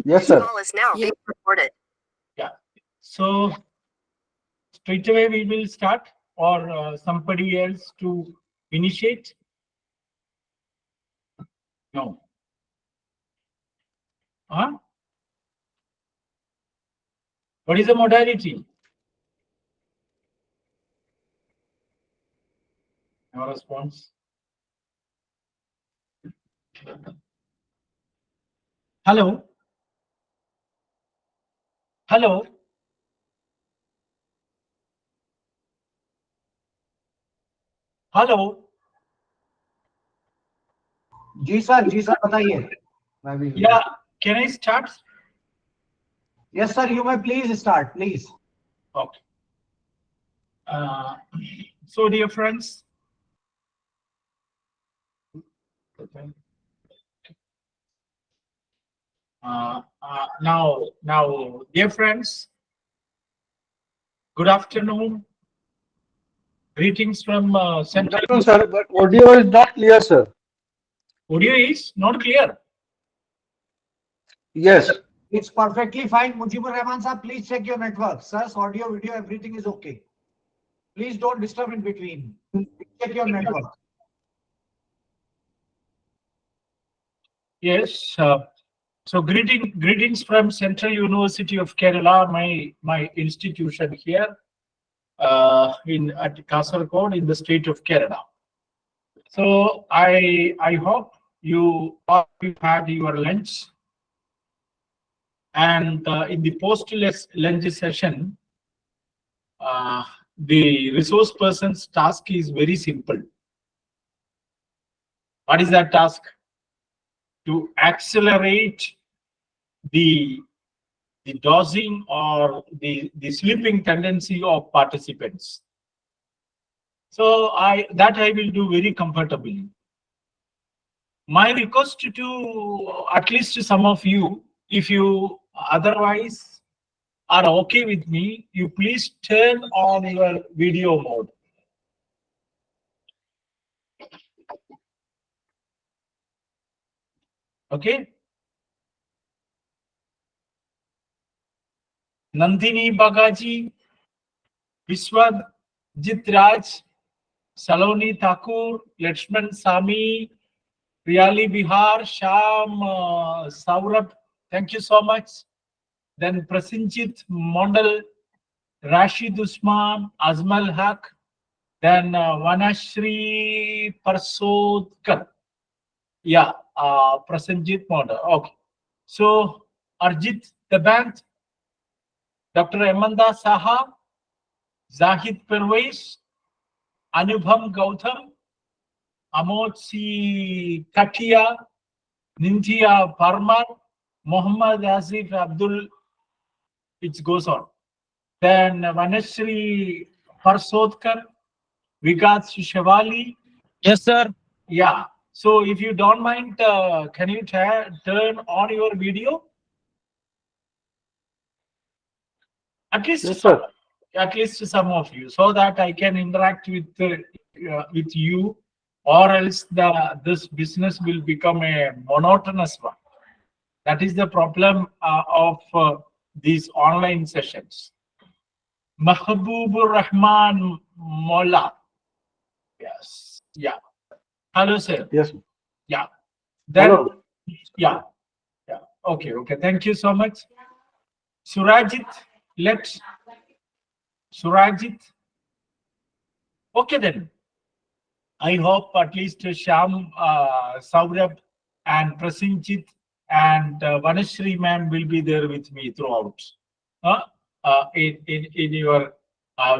Yes, sir. Call is now being recorded. Yeah. So straight away we will start, or somebody else to initiate? No. Huh? What is the modality? No response. Hello. Hello. Hello. Ji sir बताइए. मैं भी. Yeah. Can I start? Yes, sir. You may please start, please. Okay. So, dear friends, now, dear friends, good afternoon. Greetings from Central. No, sir, but audio is not clear, sir. Audio is not clear. Yes. It's perfectly fine. Mujibur Rahman sir, please check your network. Sir, audio, video, everything is okay. Please don't disturb in between. Check your network. Yes. So greetings from Central University of Kerala, my institution here at Kasargo in the state of Kerala. So I hope you all had your lunch, and in the post lunch session, the resource person's task is very simple. What is that task? To accelerate the dosing or the sleeping tendency of participants. So that I will do very comfortably. My request to at least some of you, if you otherwise are okay with me, you please turn on your video mode. Okay. Nandini Bagaji, Vishwajit Raj, Saloni Thakur, Lakshman Sami, Riyali Bihar, Sham Saurabh, thank you so much. Then Prasinjit Mondal, Rashid Usman, Azmal Haq, then Vanashri Parsodkar. Yeah, Prasenjit Mondal. Okay. So Arjit the band, Dr. Emanda Saha, Zahid Pervez, Anubham Gautam, Amotsi Katia, Nintia Parmar, Muhammad Asif Abdul, it goes on. Then Vanashri Parsodkar, Vikas Shivali. Yes, sir. Yeah. So if you don't mind, can you turn on your video? At least, Yes, sir. at least some of you, so that I can interact with you, or else this business will become a monotonous one. That is the problem of these online sessions. Mahbubur Rahman Molla. Yes. Yeah. Hello, sir. Yes. Yeah. Then, Hello. yeah. Yeah. Okay. Okay. Thank you so much. Surajit, let Surajit. Okay then. I hope at least Sham, Saurabh, and Prasinjit and Vanashri ma'am will be there with me throughout in your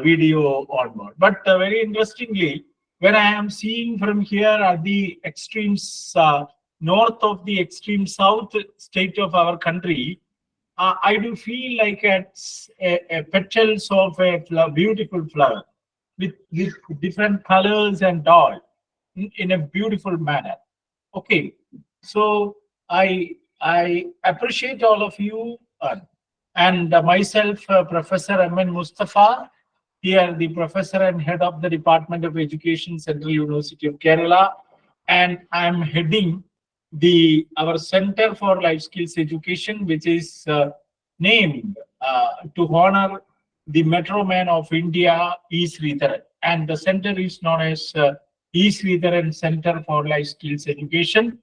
video onboard. But very interestingly, when I am seeing from here at the extremes north of the extreme south state of our country, I do feel like it's a petals of a beautiful flower with different colors and all in a beautiful manner. Okay, so I appreciate all of you and myself, Professor MN Mustafa, here the professor and head of the Department of Education, Central University of Kerala, and I'm heading our Center for Life Skills Education, which is named to honor the Metro Man of India, E. Sridharan. And the center is known as E. Sridharan Center for Life Skills Education,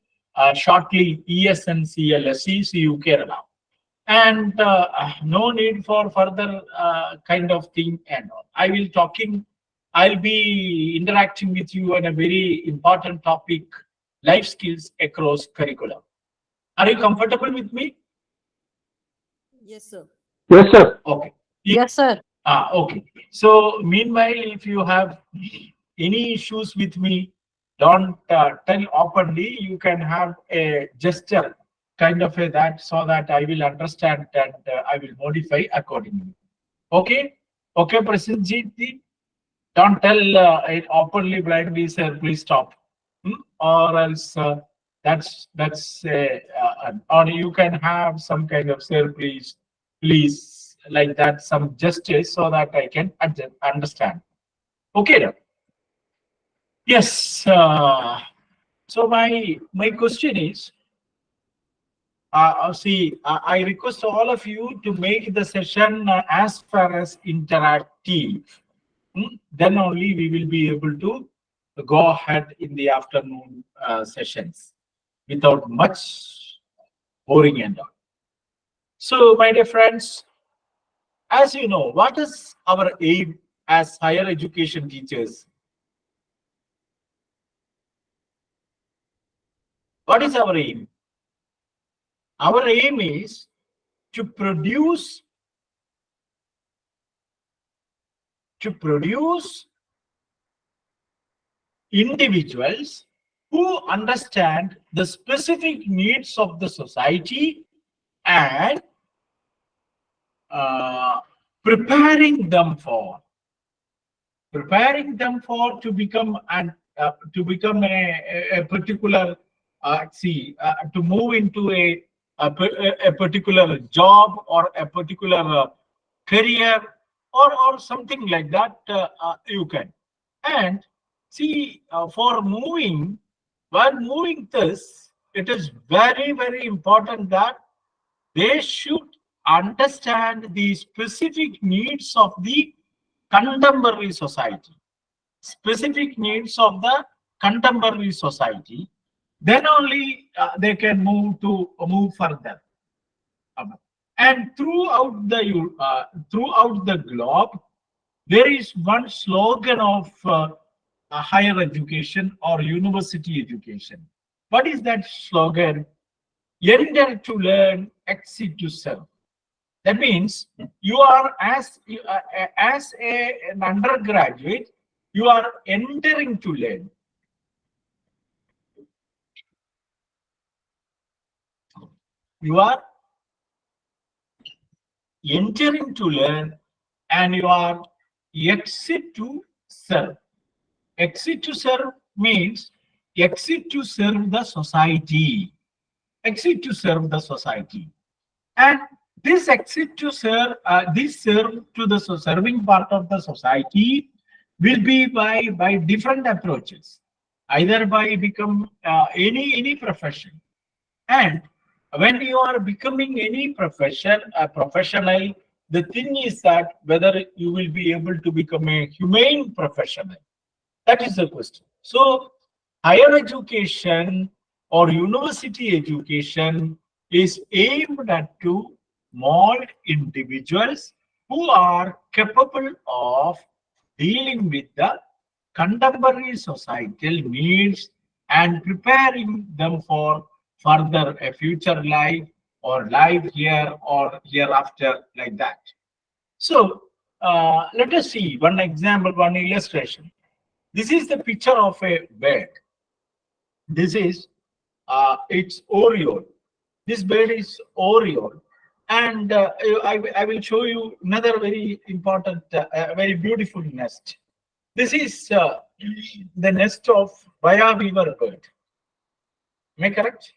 shortly ESNCLSE, CU Kerala. And no need for further kind of thing and all. I'll be interacting with you on a very important topic, life skills across curriculum. Are you comfortable with me? Yes, sir. Yes, sir. Okay. Yes, sir. Okay. So meanwhile, if you have any issues with me, don't tell openly. You can have a gesture kind of a that so that I will understand and I will modify accordingly. Okay? Okay, Prasenjit, don't tell it openly blindly, sir, please stop. Or else that's or you can have some kind of, sir, please, like that, some gestures so that I can understand. Okay, then. Yes. So my question is, I request all of you to make the session as far as interactive. Then only we will be able to go ahead in the afternoon sessions without much boring and all. So, my dear friends, as you know, what is our aim as higher education teachers? What is our aim? Our aim is to produce individuals who understand the specific needs of the society and preparing them for to become a particular to move into a particular job or a particular career or something like that. You can, and see, for moving, while moving this, it is very, very important that they should understand the specific needs of the contemporary society. Specific needs of the contemporary society. Then only they can move further. And throughout the globe, there is one slogan of higher education or university education. What is that slogan? Enter to learn, exit to serve. That means you are an undergraduate, you are entering to learn. You are entering to learn and you are exit to serve. Exit to serve means exit to serve the society. Exit to serve the society. And this exit to serve, this serve to the serving part of the society will be by different approaches, either by become any profession. And when you are becoming any profession, a professional, the thing is that whether you will be able to become a humane professional. That is the question. So higher education or university education is aimed at to mold individuals who are capable of dealing with the contemporary societal needs and preparing them for further a future life or life here or hereafter, like that. So let us see one example, one illustration. This is the picture of a bird. This is its Oriole. This bird is Oriole. And I will show you another very important, very beautiful nest. This is the nest of Baya weaver bird. Am I correct?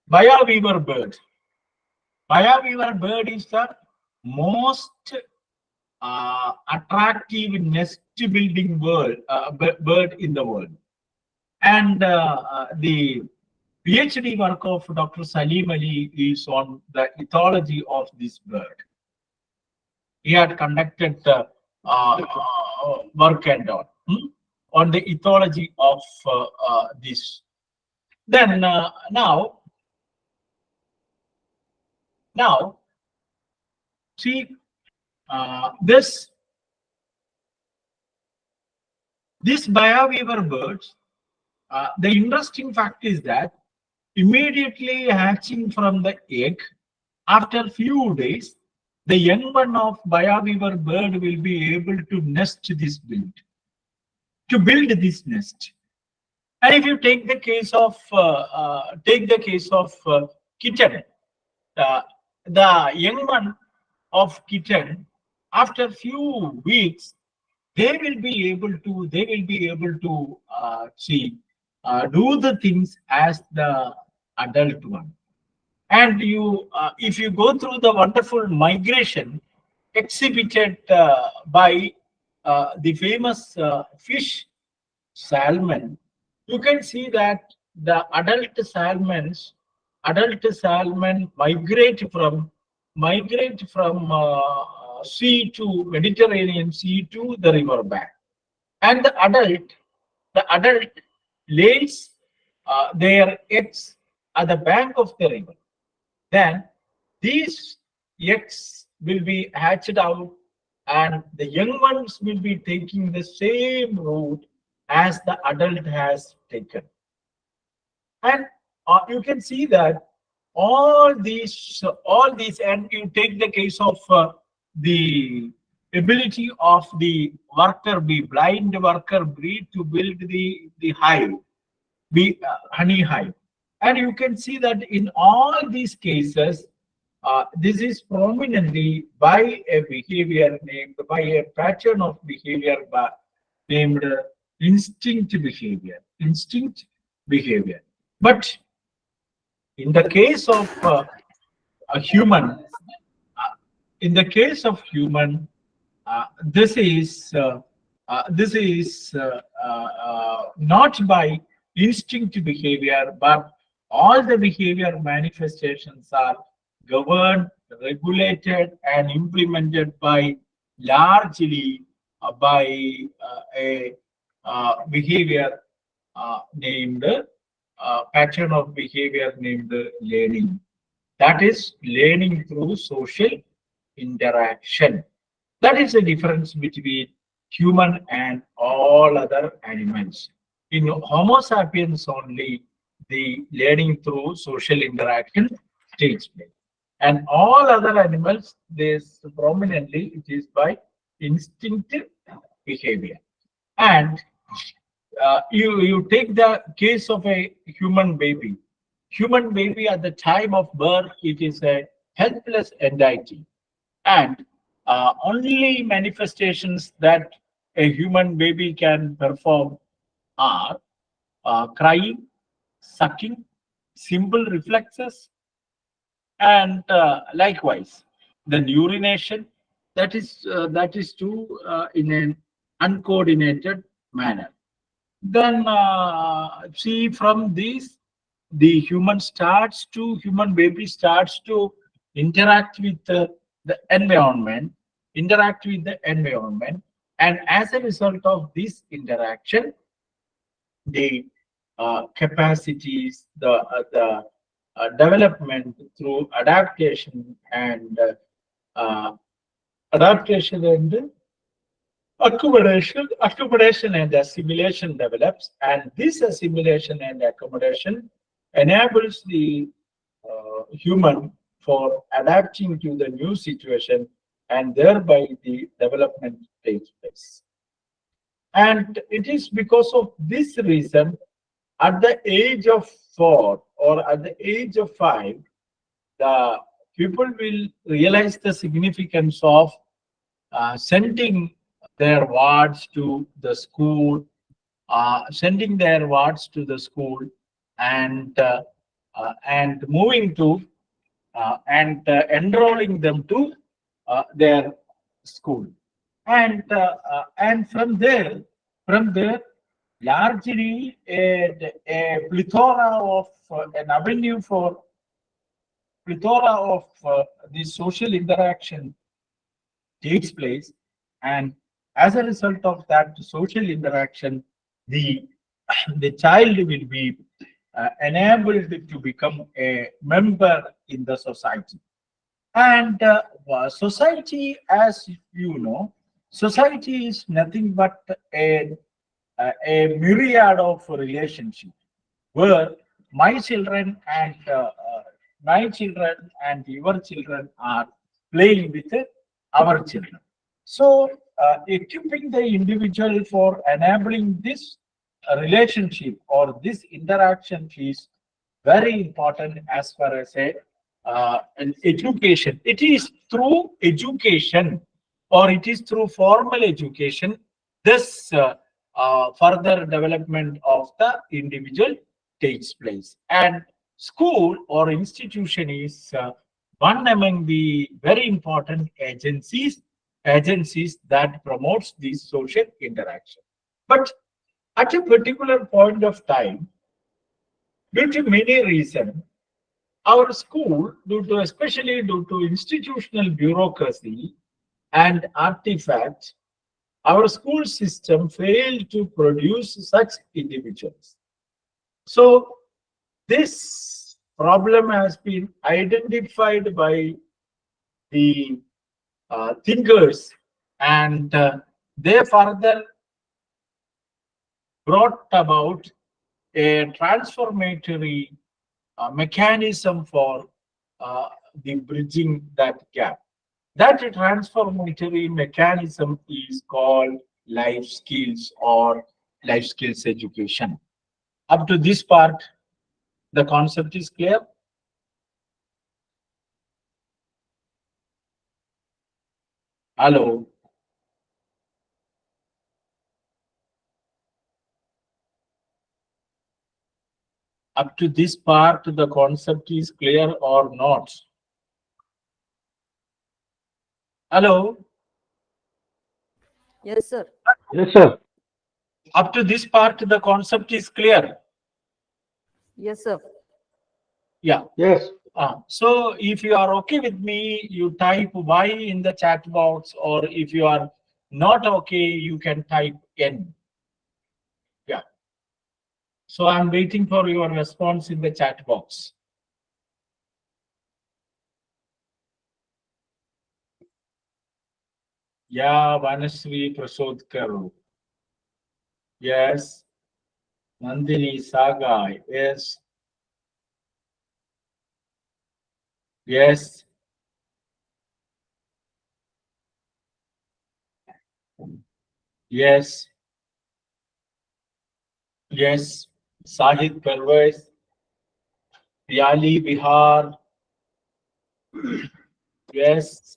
Baya weaver bird. Baya weaver bird is the most attractive nest building bird in the world. And the PhD work of Dr. Salim Ali is on the ethology of this bird. He had conducted work and all on the ethology of this. Then now, see this bioweaver birds. The interesting fact is that immediately hatching from the egg, after few days, the young one of bioweaver bird will be able to nest this build, to build this nest. And if you take the case of kitten, the young one of kitten, after few weeks, they will be able to do the things as the adult one. And you, if you go through the wonderful migration exhibited by the famous fish salmon, you can see that the adult salmon migrate from sea to Mediterranean Sea to the river bank, and the adult lays their eggs at the bank of the river. Then these eggs will be hatched out, and the young ones will be taking the same route as the adult has taken. And you can see that all these, and you take the case of the ability of the worker bee, blind worker bee, to build the hive, honey hive. And you can see that in all these cases, this is prominently by a behavior by a pattern of behavior named instinct behavior. But in the case of a human, this is not by instinct behavior, but all the behavior manifestations are governed, regulated, and implemented by largely by a behavior named pattern of behavior named learning. That is learning through social interaction. That is the difference between human and all other animals. In Homo sapiens only, the learning through social interaction takes place. And all other animals, this prominently, it is by instinctive behavior. And you take the case of a human baby. Human baby at the time of birth, it is a helpless entity. And only manifestations that a human baby can perform are crying, sucking, simple reflexes, and likewise the urination, that is too in an uncoordinated manner. Then see, from these, the human baby starts to interact with the environment, and as a result of this interaction, the capacities, the development through adaptation and accommodation and assimilation develops, and this assimilation and accommodation enables the human for adapting to the new situation, and thereby the development takes place. And it is because of this reason, at the age of 4 or at the age of 5, the people will realize the significance of sending their wards to the school, and moving to and enrolling them to their school. And from there, largely a plethora of an avenue for plethora of the social interaction takes place, and as a result of that social interaction, the the child will be enabled to become a member in the society. And society, as you know, society is nothing but a myriad of relationships where my children and my children and your children are playing with our children. So, equipping the individual for enabling this relationship or this interaction is very important as far as an education. It is through education, or it is through formal education, this further development of the individual takes place. And school or institution is one among the very important agencies that promotes this social interaction. But at a particular point of time, due to many reasons, our school, especially due to institutional bureaucracy and artifacts, our school system failed to produce such individuals. So this problem has been identified by the thinkers, and they further brought about a transformatory mechanism for the bridging that gap. That transformatory mechanism is called life skills or life skills education. Up to this part, the concept is clear. Hello. Up to this part, the concept is clear or not? Hello. Yes, sir. Yes, sir. Up to this part, the concept is clear. Yes, sir. Yeah. Yes. So if you are okay with me, you type Y in the chat box, or if you are not okay, you can type N. Yeah. So I'm waiting for your response in the chat box. Yeah, Vanasri Prasodkar. Yes. Nandini Saga. Yes. Yes. Yes. Yes. Sahid Pervez. Yali Bihar. Yes.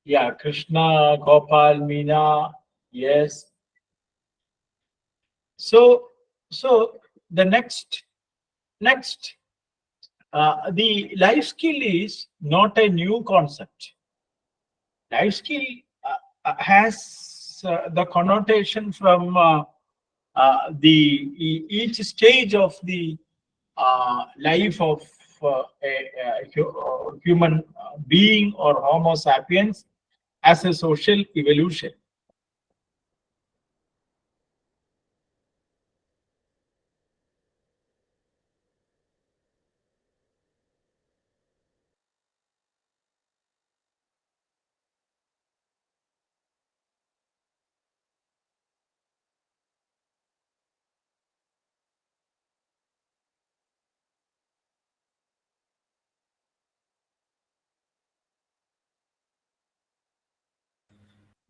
Yeah. Krishna Gopal Meena. Yes. So the next, the life skill is not a new concept. Life skill has the connotation from each stage of the life of a human being or Homo sapiens as a social evolution.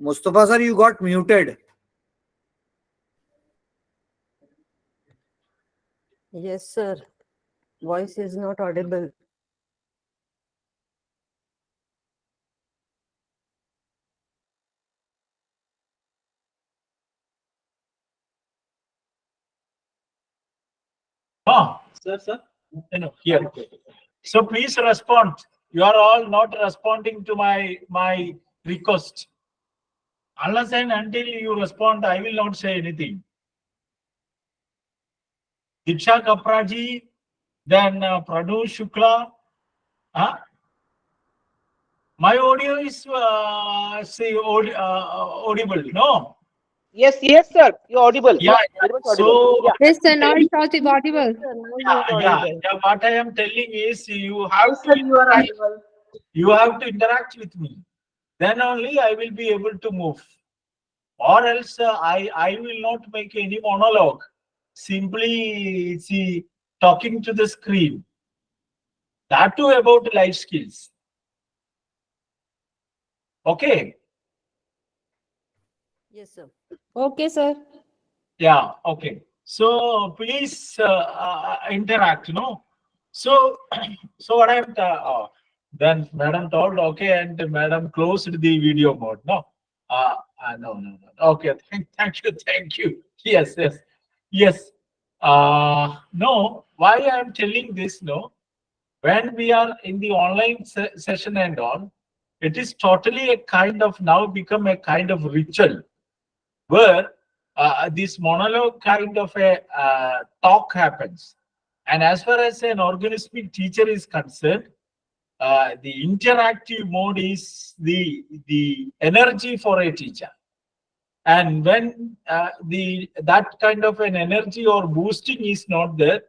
Mustafa sir, you got muted. Yes, sir. Voice is not audible. Sir. No, here. So please respond. You are all not responding to my request. Unless and until you respond, I will not say anything. Diksha Kapraji, then Pranu Shukla. My audio is audible, no? Yes, yes, sir. You're audible. Yeah, Very much so audible. Yeah. Yes, sir. Now it was audible. Sir, now you are yeah, audible. yeah, what I am telling is you have Yes, to sir, you are interact, audible. you have to interact with me. Then only I will be able to move. Or else I will not make any monologue. Simply see talking to the screen. That too about life skills. Okay. Yes, sir. Okay, sir. Yeah. Okay. So please interact. No. So so what I'm then Madam told okay, and Madam closed the video mode. No. No. Okay. Thank you. Yes. Yes. No. Why I'm telling this? No. When we are in the online session and all, it is totally a kind of now become a kind of ritual where this monologue kind of a talk happens. And as far as an organismic teacher is concerned, the interactive mode is the energy for a teacher. And when that kind of an energy or boosting is not there,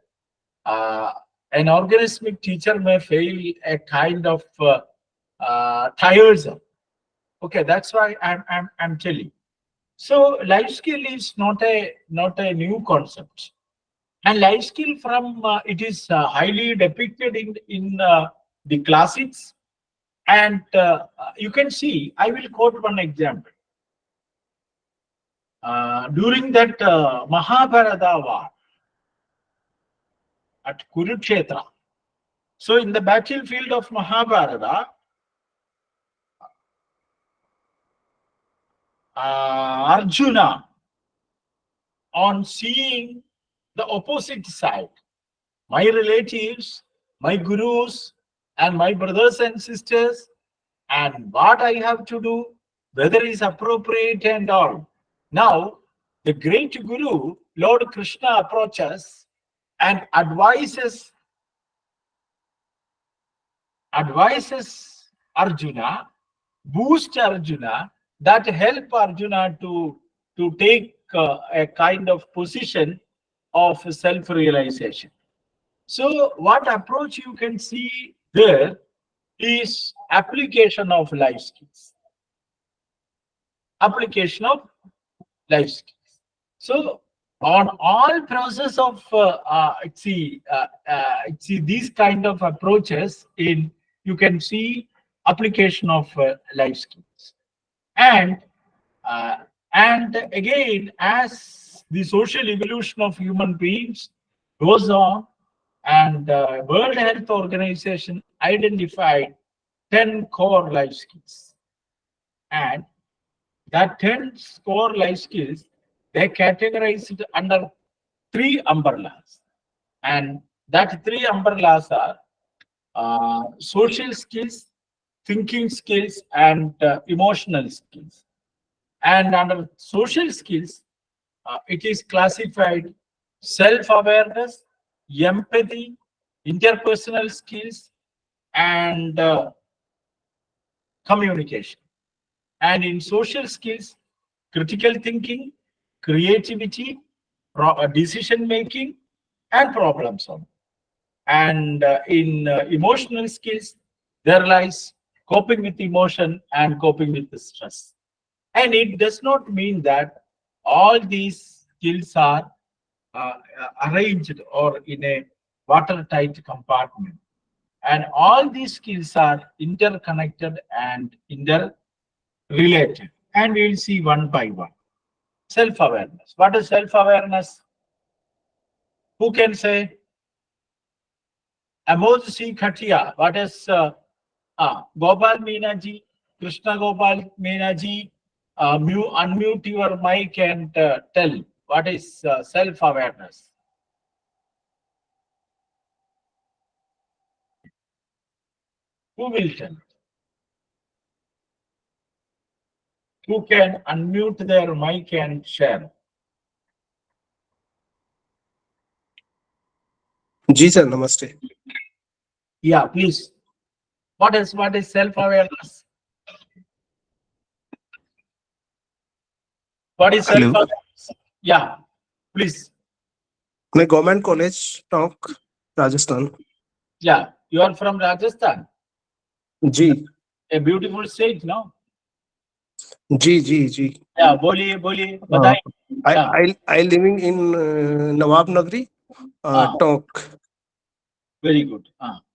an organismic teacher may feel a kind of tiresome. Okay, that's why I'm telling. So life skill is not a new concept, and life skill from it is highly depicted in the classics, and you can see. I will quote one example. During that Mahabharata war at Kurukshetra. So in the battlefield of Mahabharata, Arjuna, on seeing the opposite side, my relatives, my gurus, and my brothers and sisters, and what I have to do, whether it's appropriate and all. Now, the great guru, Lord Krishna, approaches and advises Arjuna, boost Arjuna, that help Arjuna to take a kind of position of self-realization. So what approach you can see there is application of life skills. Application of life skills. So on all process of see these kind of approaches in you can see application of life skills. And again, as the social evolution of human beings goes on, and World Health Organization identified 10 core life skills, and that 10 core life skills they categorized under 3 umbrellas, and that 3 umbrellas are social skills, thinking skills, and emotional skills. And under social skills, it is classified self-awareness, empathy, interpersonal skills, and communication. And in social skills, critical thinking, creativity, decision making, and problem solving. And in emotional skills, there lies coping with emotion and coping with the stress. And it does not mean that all these skills are arranged or in a watertight compartment. And all these skills are interconnected and interrelated. And we will see one by one. Self-awareness. What is self-awareness? Who can say? Amoj C. Khatia. What is Gopal Meenaji? Krishna Gopal Meenaji? Unmute your mic and tell what is self-awareness. Who will tell? who can unmute their mic and share? जी sir नमस्ते. Yeah, please. What is self-awareness? What is Hello. self-awareness? Yeah, please. मैं government college Tonk Rajasthan. Yeah, you are from Rajasthan. जी A beautiful state, no? जी जी जी. Yeah, बोलिए, बताइए. I Yeah. I living in नवाब नगरी Tonk. Very good.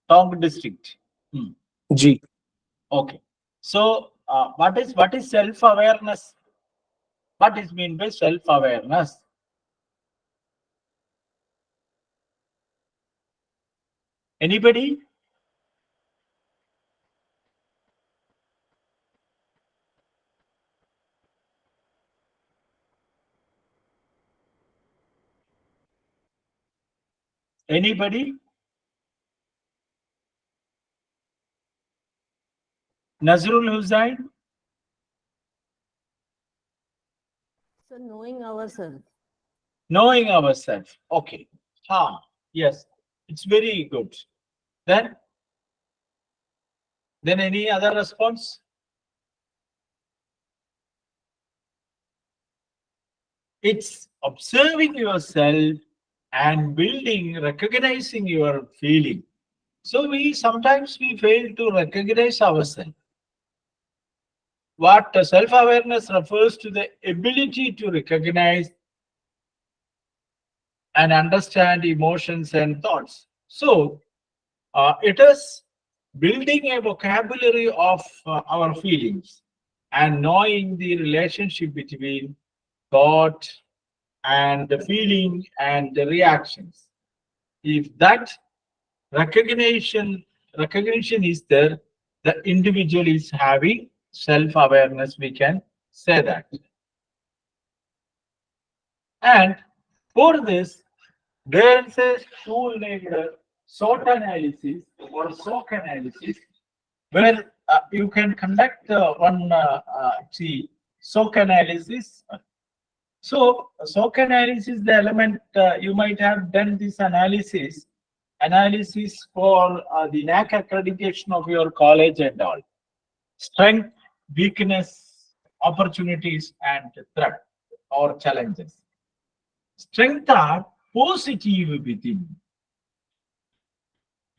Tong district. Hmm. Ji. Okay. So, what is self-awareness? What is mean by self-awareness? Anybody? Anybody? Nazrul Hussain? So knowing ourselves. Knowing ourselves. Okay. Yes. It's very good. Then any other response? It's observing yourself and building, recognizing your feeling. So sometimes we fail to recognize ourselves. What self-awareness refers to the ability to recognize and understand emotions and thoughts. So it is building a vocabulary of our feelings and knowing the relationship between thought and the feeling and the reactions. If that recognition is there, the individual is having self-awareness, we can say that. And for this, there is a tool named SWOT analysis or SOC analysis, where you can conduct SOC analysis. So SOC analysis, the element you might have done this analysis for the NAC accreditation of your college and all. Strength, weakness, opportunities, and threat or challenges. Strength are positive within.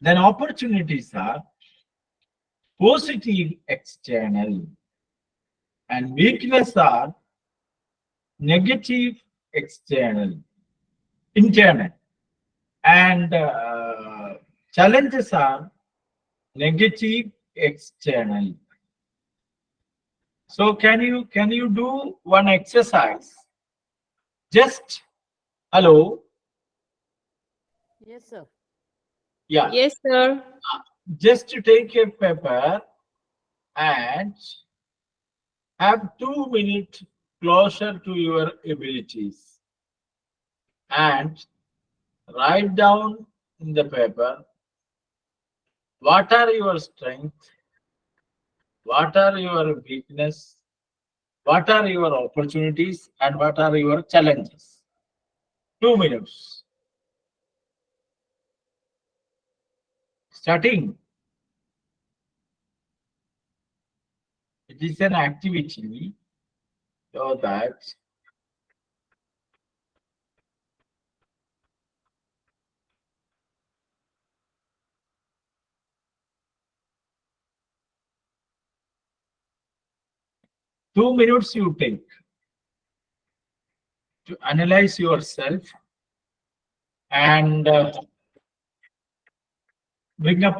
Then opportunities are positive external. And weakness are negative external, internal. And challenges are negative external. So can you do one exercise? Just hello. Yes, sir. Yeah. Yes, sir. Just to take a paper and have 2 minutes closer to your abilities and write down in the paper what are your strengths, what are your weakness, what are your opportunities, and what are your challenges. 2 minutes. Starting. It is an activity so that two minutes you take to analyze yourself and bring up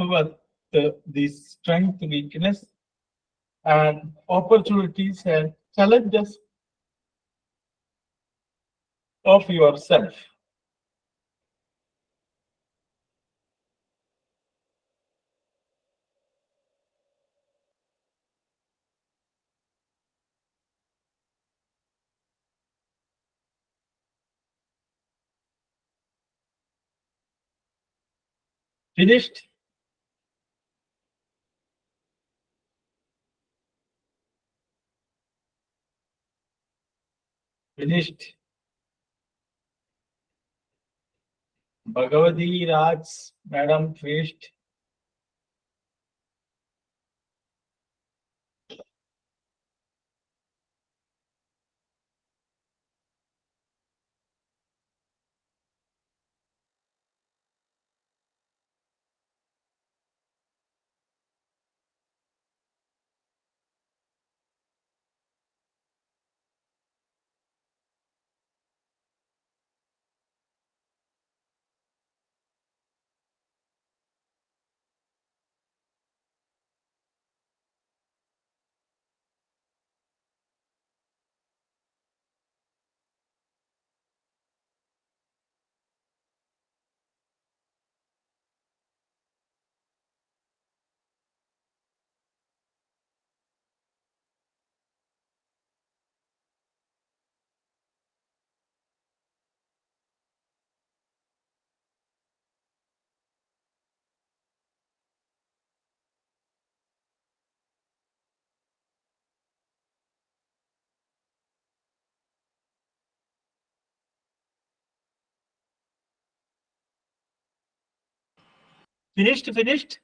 the strength, weakness, and opportunities and challenges of yourself. Finished? Finished. Bhagavati Raj, Madam, finished. Finished?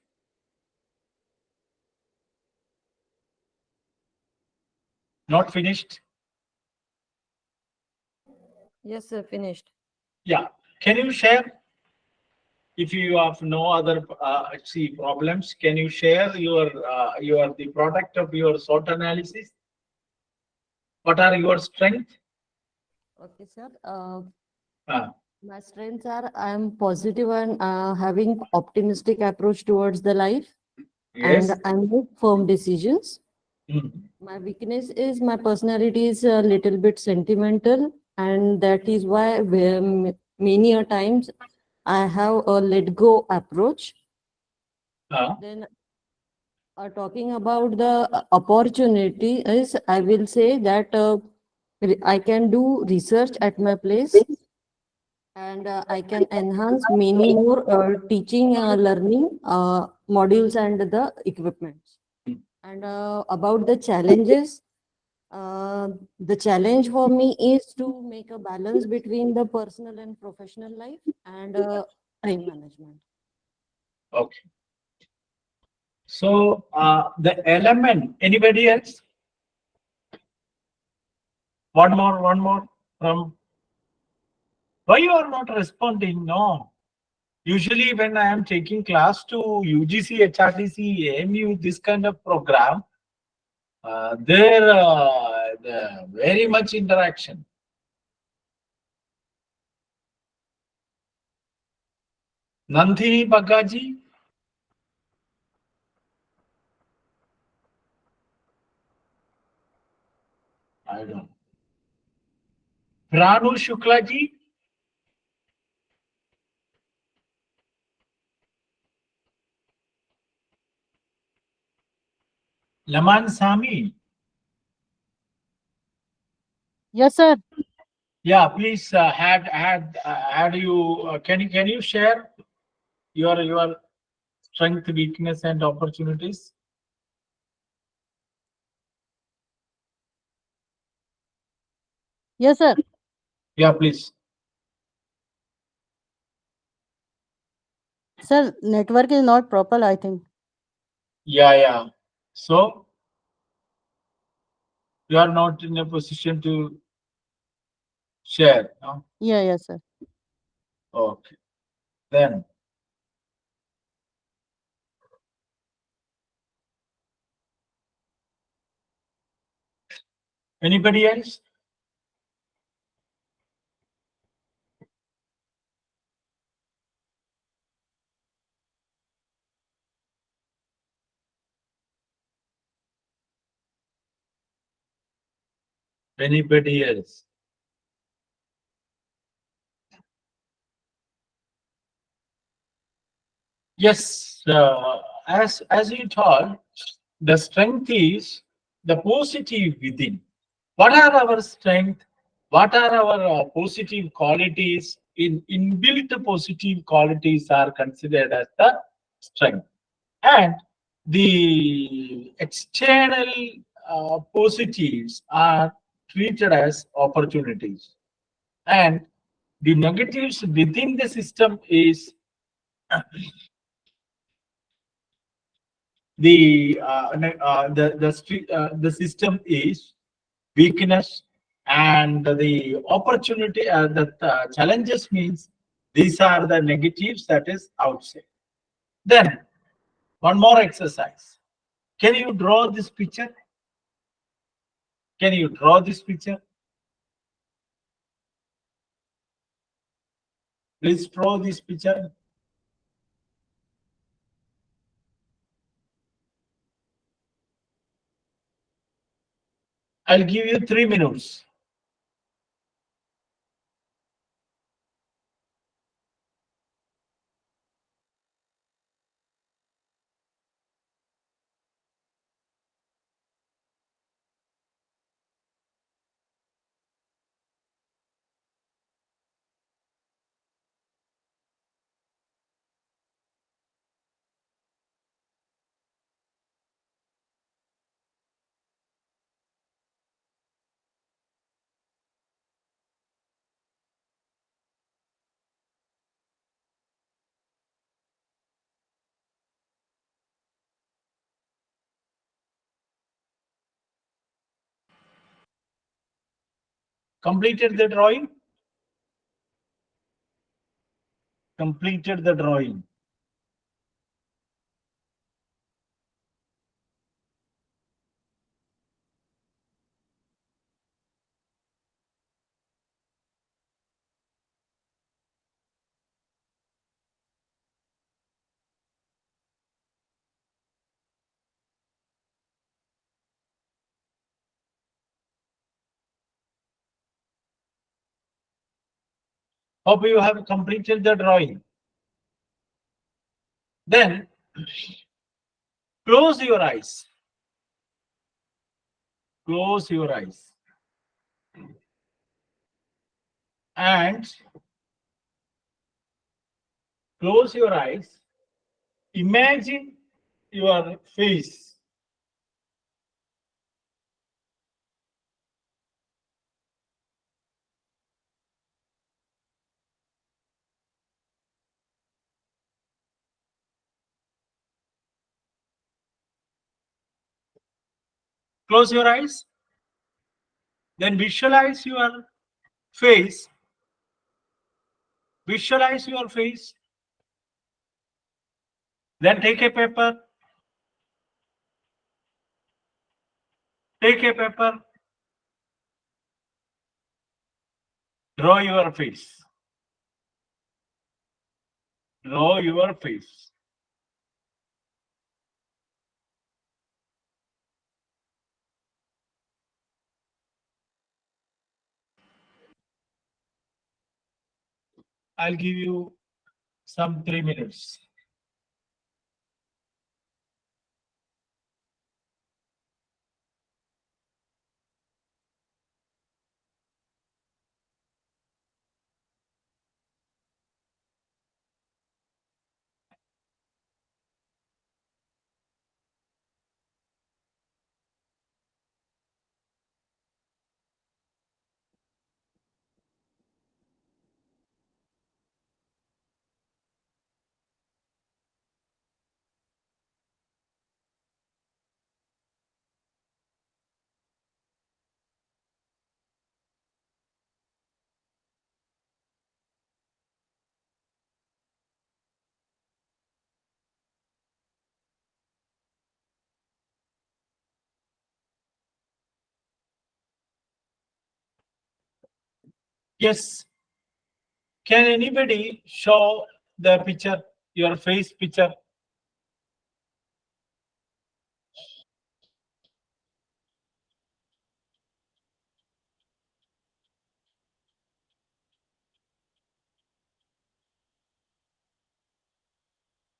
Not finished? Yes, sir, finished. Yeah. Can you share? If you have no other problems, can you share your the product of your SWOT analysis? What are your strengths? Okay, sir. Uh, My strengths are I am positive and having optimistic approach towards the life, yes. and I make firm decisions. Mm. My weakness is my personality is a little bit sentimental, and that is why many a times I have a let go approach. Then, talking about the opportunity is, I will say that I can do research at my place, and I can enhance many more teaching, learning modules and the equipments. And about the challenges, uh, the challenge for me is to make a balance between the personal and professional life and time management. Okay. So the element, anybody else? One more from. Why you are not responding? No. Usually when I am taking class to UGC, HRTC, AMU, this kind of program, there the very much interaction. Nandini Bagaji. I don't know. Pranu Shuklaji. Laman Sami. Yes, sir. Yeah, please had you can you share your strength, weakness, and opportunities? Yes, sir. Yeah, please. Sir, network is not proper, I think. Yeah. So you are not in a position to share. No? Yeah, yes, sir. Okay. Then anybody else? Anybody else? Yes. As you told, the strength is the positive within. What are our strength? What are our positive qualities? In inbuilt positive qualities are considered as the strength, and the external positives are treated as opportunities, and the negatives within the system is the system is weakness, and the opportunity the challenges means these are the negatives that is outside. Then one more exercise. Can you draw this picture? Can you draw this picture? Please draw this picture. I'll give you 3 minutes. Completed the drawing? Completed the drawing. Hope you have completed the drawing. Then close your eyes. Close your eyes. And close your eyes. Imagine your face. Close your eyes. Then visualize your face. Visualize your face. Then take a paper. Take a paper. Draw your face. Draw your face. I'll give you some 3 minutes. Yes. Can anybody show the picture, your face picture?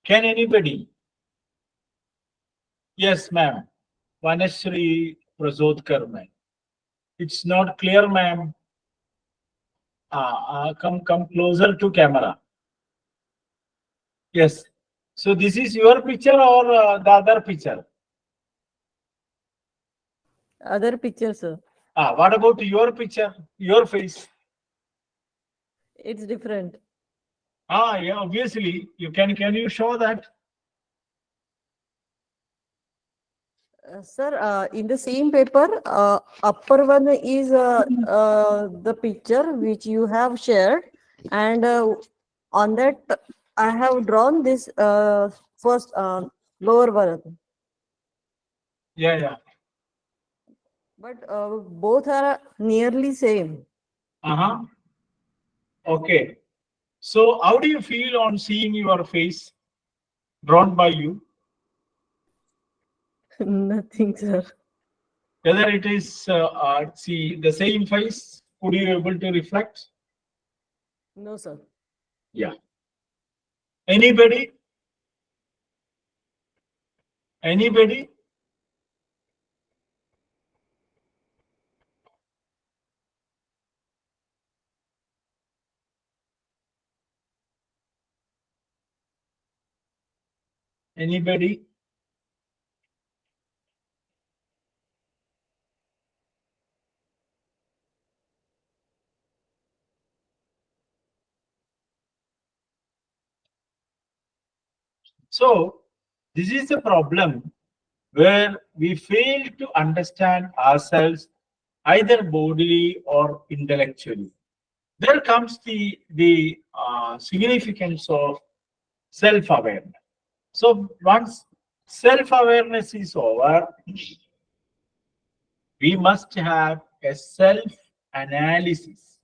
Can anybody? Yes, ma'am. Vanashri Prasodkar, ma'am. It's not clear, ma'am. Come closer to camera. Yes. So this is your picture or the other picture? Other picture, sir. What about your picture, your face? It's different. Yeah, obviously. Can you show that? Sir, in the same paper, upper one is the picture which you have shared, and on that I have drawn this first lower one. Yeah, yeah. But both are nearly same. Uh-huh. Okay. So how do you feel on seeing your face drawn by you? Nothing, sir. Whether it is see the same face, could you able to reflect? No, sir. Yeah. Anybody? Anybody? Anybody? So this is the problem where we fail to understand ourselves either bodily or intellectually. There comes the significance of self-awareness. So once self-awareness is over, we must have a self-analysis.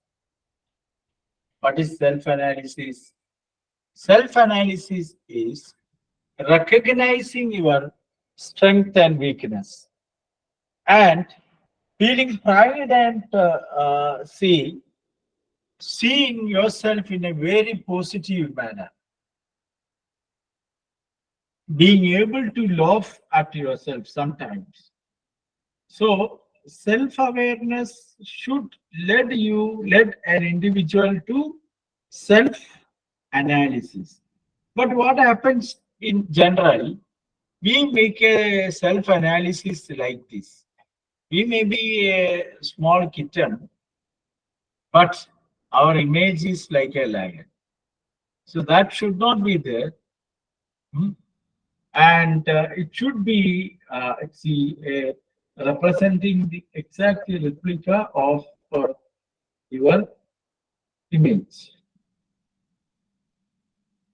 What is self-analysis? Self-analysis is recognizing your strength and weakness and feeling pride and seeing yourself in a very positive manner, being able to laugh at yourself sometimes. So self-awareness should lead an individual to self-analysis. But what happens in general, we make a self-analysis like this. We may be a small kitten, but our image is like a lion. So that should not be there. Hmm. And it should be representing the exact replica of your image.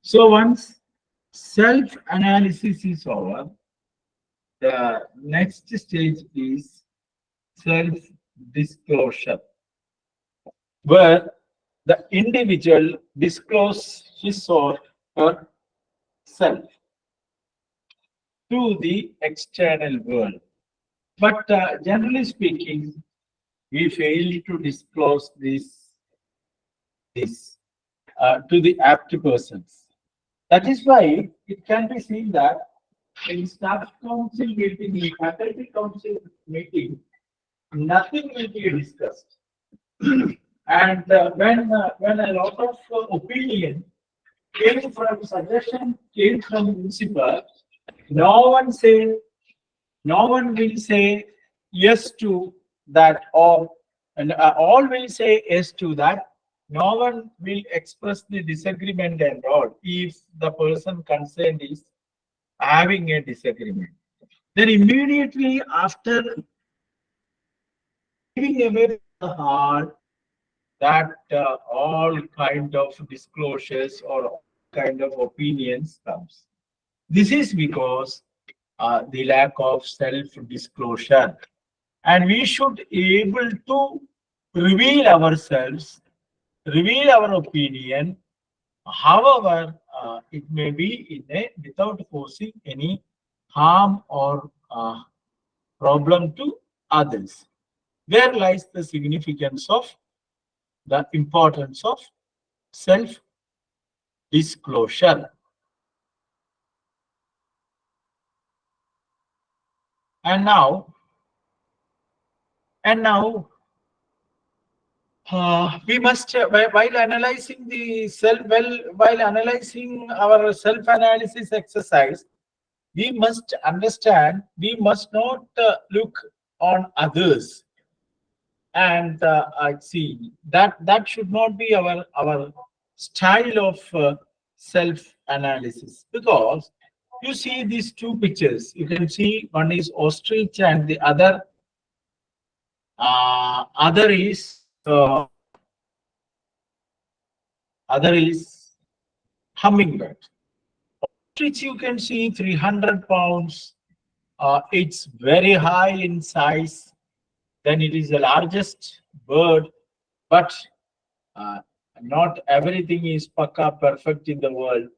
So once self-analysis is over, the next stage is self-disclosure, where the individual discloses his or her self to the external world. But generally speaking, we fail to disclose this to the apt persons. That is why it can be seen that in staff council meeting, in faculty council meeting, nothing will be discussed. And when a lot of opinion came from suggestion came from principal, no one say no one will say yes to that, or and all will say yes to that. No one will express the disagreement and all if the person concerned is having a disagreement. Then immediately after giving away the heart, that all kind of disclosures or all kind of opinions comes. This is because the lack of self-disclosure, and we should able to reveal ourselves, reveal our opinion. However, it may be in a without causing any harm or problem to others. There lies the significance of the importance of self-disclosure. And now, we must, while analyzing the self, while analyzing our self-analysis exercise, we must understand we must not look on others. And I see that should not be our style of self analysis, because you see these two pictures. You can see one is ostrich and the other is hummingbird. Ostrich, you can see 300 pounds. It's very high in size. Then it is the largest bird, but uh, not everything is pakka perfect in the world,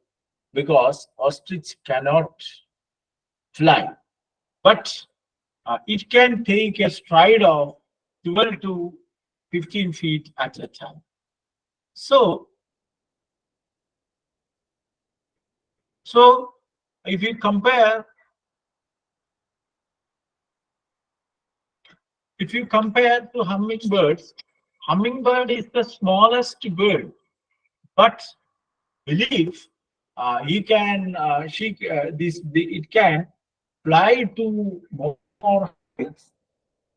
because ostrich cannot fly, but it can take a stride of 12 to 15 feet at a time. So if you compare to hummingbirds, hummingbird is the smallest bird, but believe he can it can fly to more heights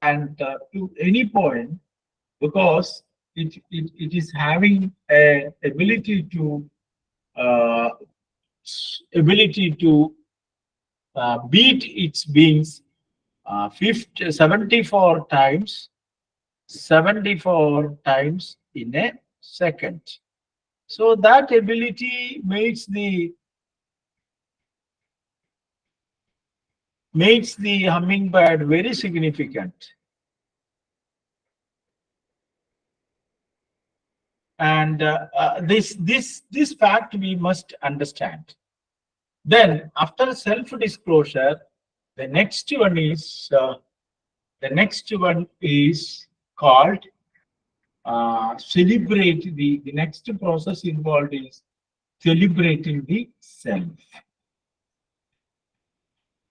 and to any point, because it is having a uh, ability to beat its wings 74 times in a second. So that ability makes the hummingbird very significant. And this fact we must understand. Then after self-disclosure, the next one is called celebrate. The next process involved is celebrating the self.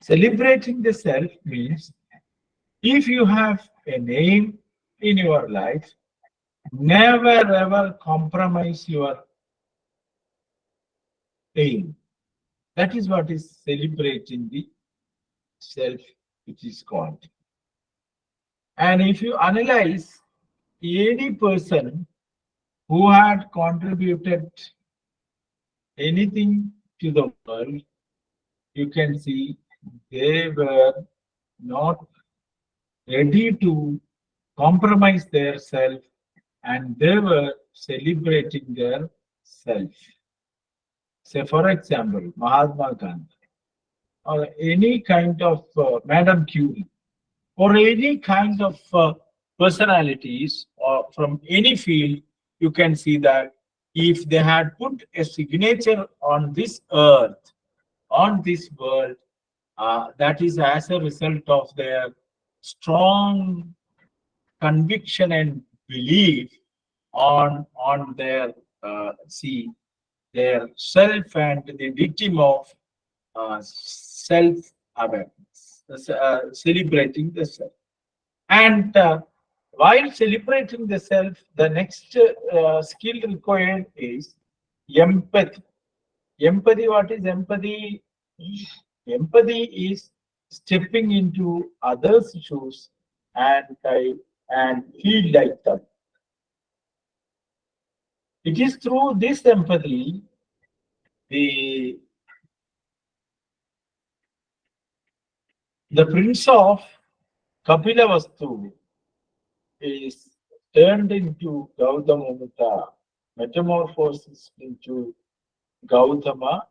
Celebrating the self means, if you have a name in your life, never ever compromise your aim. That is what is celebrating the self, which is called. And if you analyze any person who had contributed anything to the world, you can see they were not ready to compromise their self, and they were celebrating their self. Say, for example, Mahatma Gandhi, or any kind of Madame Curie, or any kind of personalities or from any field, you can see that if they had put a signature on this earth, on this world, that is as a result of their strong conviction and belief on their their self and the victim of self-awareness, celebrating the self. And while celebrating the self, the next skill required is empathy. Empathy, what is empathy? Empathy is stepping into others' shoes and feel like them. It is through this empathy the prince of Kapilavastu is turned into Gautama Buddha, metamorphosis into Gautama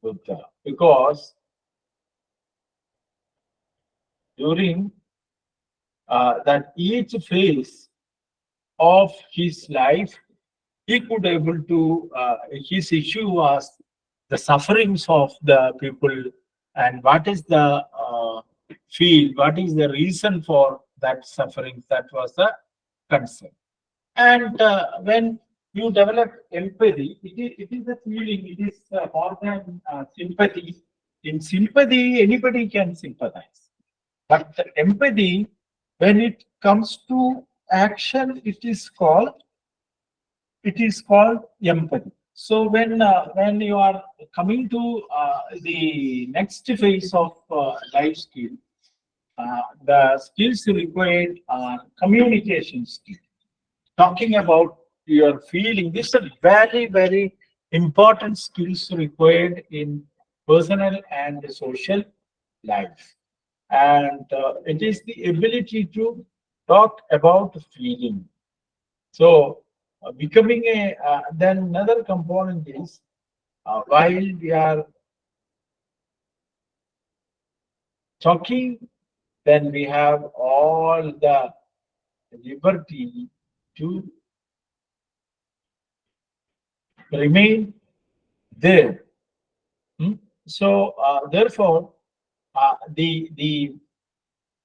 Buddha, because during that each phase of his life, he could able to, his issue was the sufferings of the people, and what is the field, what is the reason for that suffering, that was the concern. And when you develop empathy, it is a feeling, it is more than sympathy. In sympathy, anybody can sympathize. But the empathy, when it comes to action, it is called empathy. So when you are coming to the next phase of life skill, the skills required are communication skills. Talking about your feeling, this is a very, very important skills required in personal and social life. And it is the ability to talk about feeling. So, becoming a, then another component is while we are talking, then we have all the liberty to remain there. So, therefore, the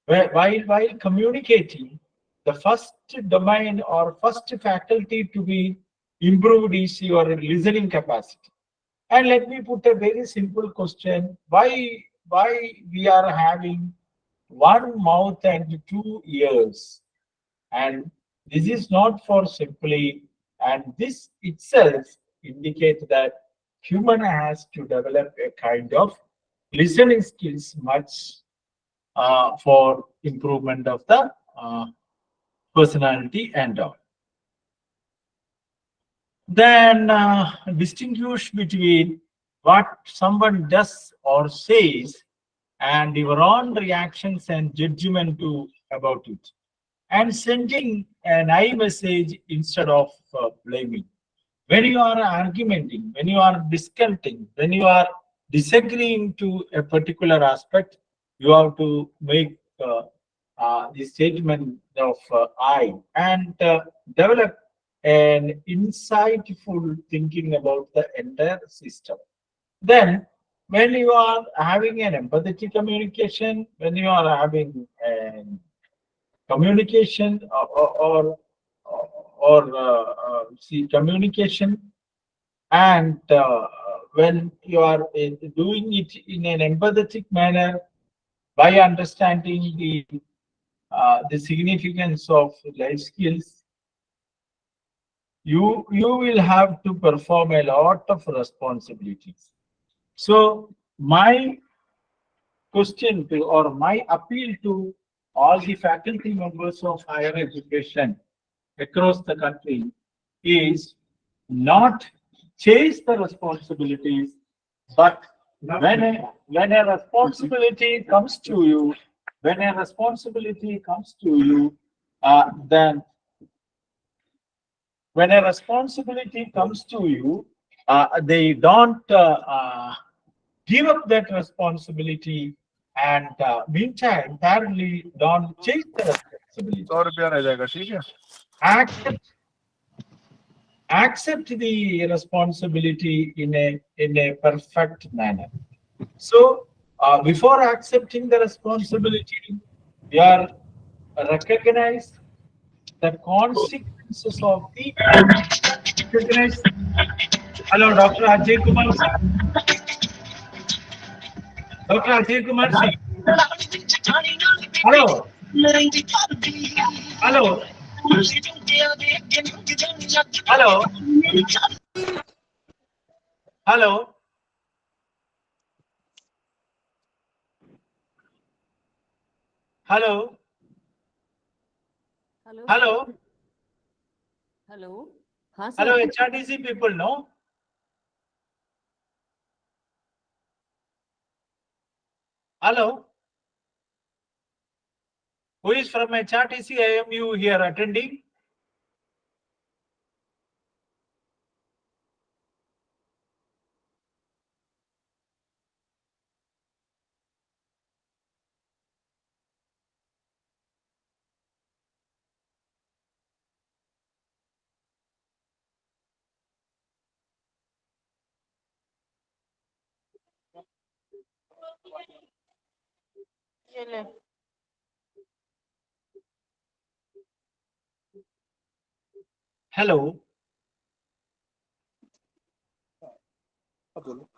while communicating, the first domain or first faculty to be improved is your listening capacity. And let me put a very simple question: why we are having one mouth and two ears? And this is not for simply, and this itself indicates that human has to develop a kind of listening skills much for improvement of the personality and all. Then distinguish between what someone does or says and your own reactions and judgment to about it, and sending an I message instead of blaming. When you are arguing, when you are discussing, when you are disagreeing to a particular aspect, you have to make the statement of I and develop an insightful thinking about the entire system. Then, when you are having an empathetic communication, when you are having an communication see communication, and when you are doing it in an empathetic manner by understanding the significance of life skills, you will have to perform a lot of responsibilities. So my question to, or my appeal to all the faculty members of higher education across the country is not chase the responsibilities, but when a responsibility comes to you, when a responsibility comes to you, then when a responsibility comes to you, they don't give up that responsibility, and meantime entirely don't chase the responsibility. 100 रुपया रह जाएगा, ठीक है? Accept the responsibility in a perfect manner. So before accepting the responsibility, we are recognize the consequences of the recognize. Hello, Dr. Ajay Kumar. Dr. Ajay Kumar Singh. Hello. Hello. Hello. Hello. Hello. Hello. Hello. Hello. हाँ Hello, sir. HRTC people, no? Hello. Who is from HRTC IMU here attending? Hello.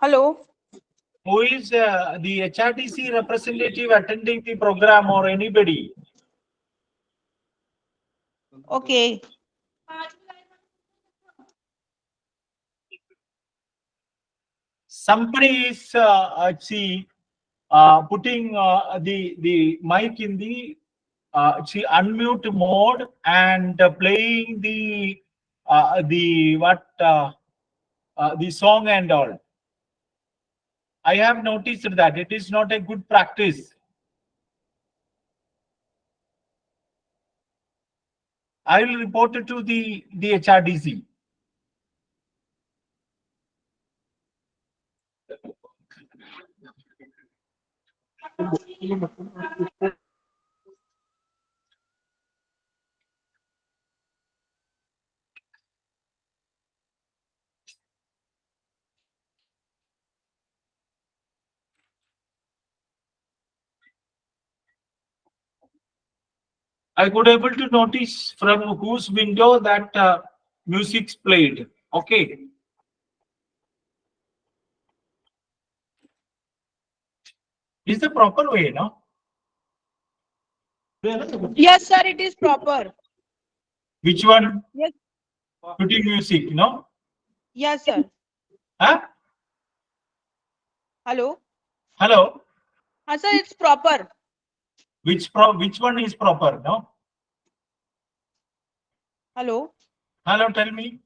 Hello. Who is the HRTC representative attending the program, or anybody? Okay. Somebody is, see, putting the mic in the unmute mode and playing the song and all. I have noticed that it is not a good practice. I will report it to the HRDC. I could able to notice from whose window that music's played. Okay. Is the proper way, no? Yes, sir, it is proper. Which one? Yes. Putting music, no? Yes, sir. Huh? Hello. Hello? Sir, it's proper. Which one is proper, no? Hello. Hello, tell me.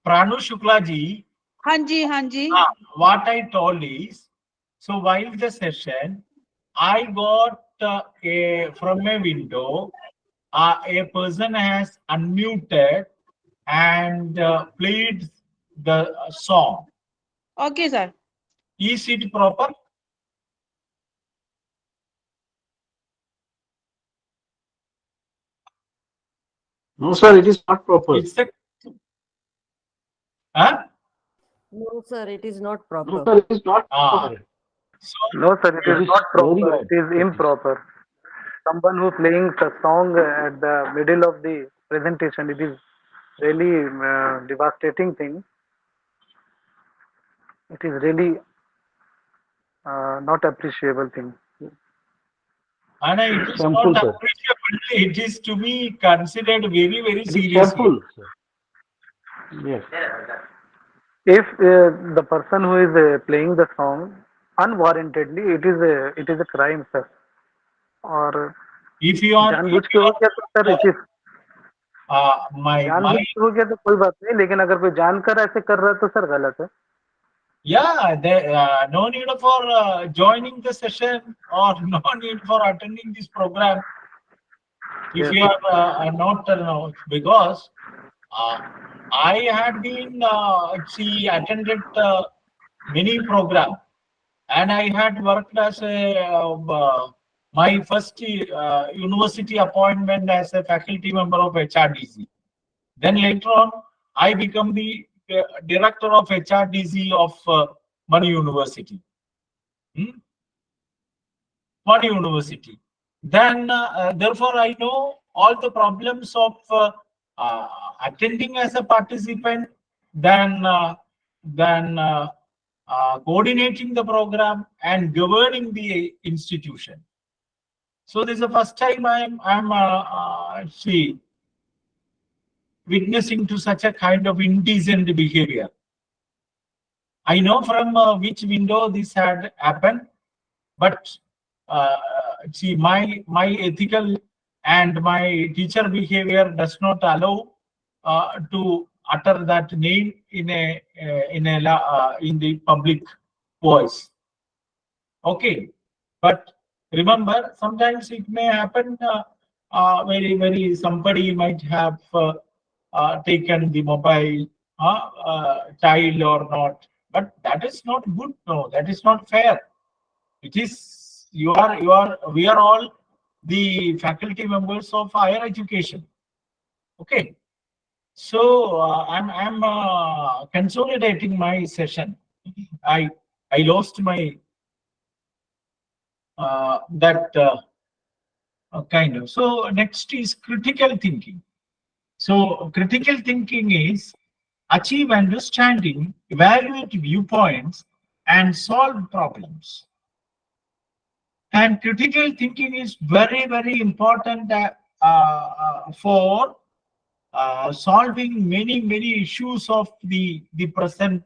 Pranu Shukla ji. Hanji, Hanji. What I told is, so while the session, I got from a window, a person has unmuted and played the song. Okay, sir. Is it proper? No, sir, it is not proper. It's a huh? No, sir, it is not No, proper. sir, it is not Ah. proper. So No, sir, it It is is not very proper. bad. It is improper. Someone who playing the song at the middle of the presentation, it is really devastating thing. It is really not appreciable thing. and it is Shameful, not sir. appreciable. It is to be considered very, very It is seriously. shameful, sir. Yes. If the person who is playing the song unwarrantedly, it is a crime, sir. Or If you are, जानबूझ के हो गया तो sir it is my जानबूझ के हो गया तो कोई बात नहीं, लेकिन अगर कोई जानकर ऐसे कर रहा है तो सर गलत है. yeah, there no need for joining the session or no need for attending this program. If Yes. you are not because I had been attended many program and I had worked as a my first university appointment as a faculty member of HRDC. Then later on, I become the director of HRDC of Manu University. Manu University. Then, therefore, I know all the problems of attending as a participant, then coordinating the program and governing the institution. So this is the first time I'm witnessing to such a kind of indecent behavior. I know from which window this had happened, but my ethical and my teacher behavior does not allow to utter that name in the public voice. Okay, but remember, sometimes it may happen. Very somebody might have taken the mobile child or not, but that is not good. No, that is not fair. It is we are all the faculty members of higher education. Okay, so I'm consolidating my session. I lost my kind of. So next is critical thinking. So critical thinking is achieve understanding, evaluate viewpoints, and solve problems. And critical thinking is very, very important for solving many issues of the present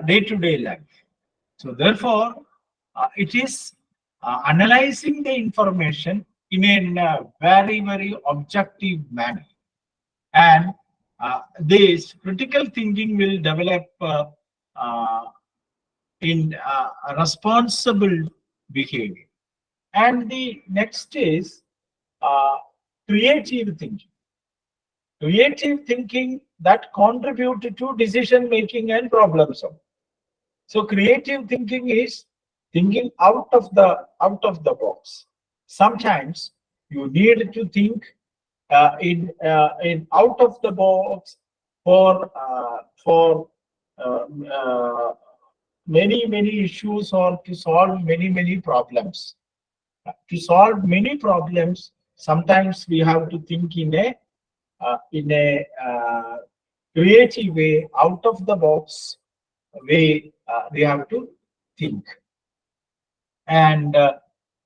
day-to-day life. So therefore, it is analyzing the information in a very, very objective manner. And this critical thinking will develop in a responsible behavior. And the next is creative thinking. Creative thinking that contribute to decision making and problem solving. So creative thinking is thinking out of the box. Sometimes you need to think in out of the box for many issues, or to solve many problems. To solve many problems, sometimes we have to think in a creative way, out of the box way. We have to think, and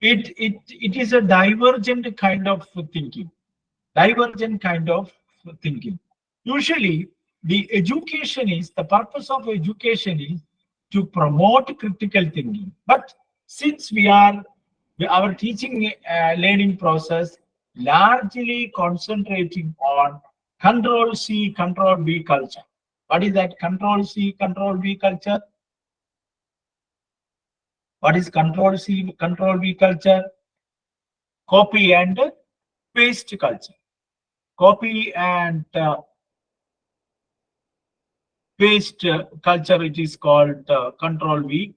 it is a divergent kind of thinking. Divergent kind of thinking. Usually, the purpose of education is to promote critical thinking. But since our teaching learning process largely concentrating on control C, control B culture. What is that control C, control B culture? What is control C, control B culture? Copy and paste culture. Copy and paste culture, it is called control V,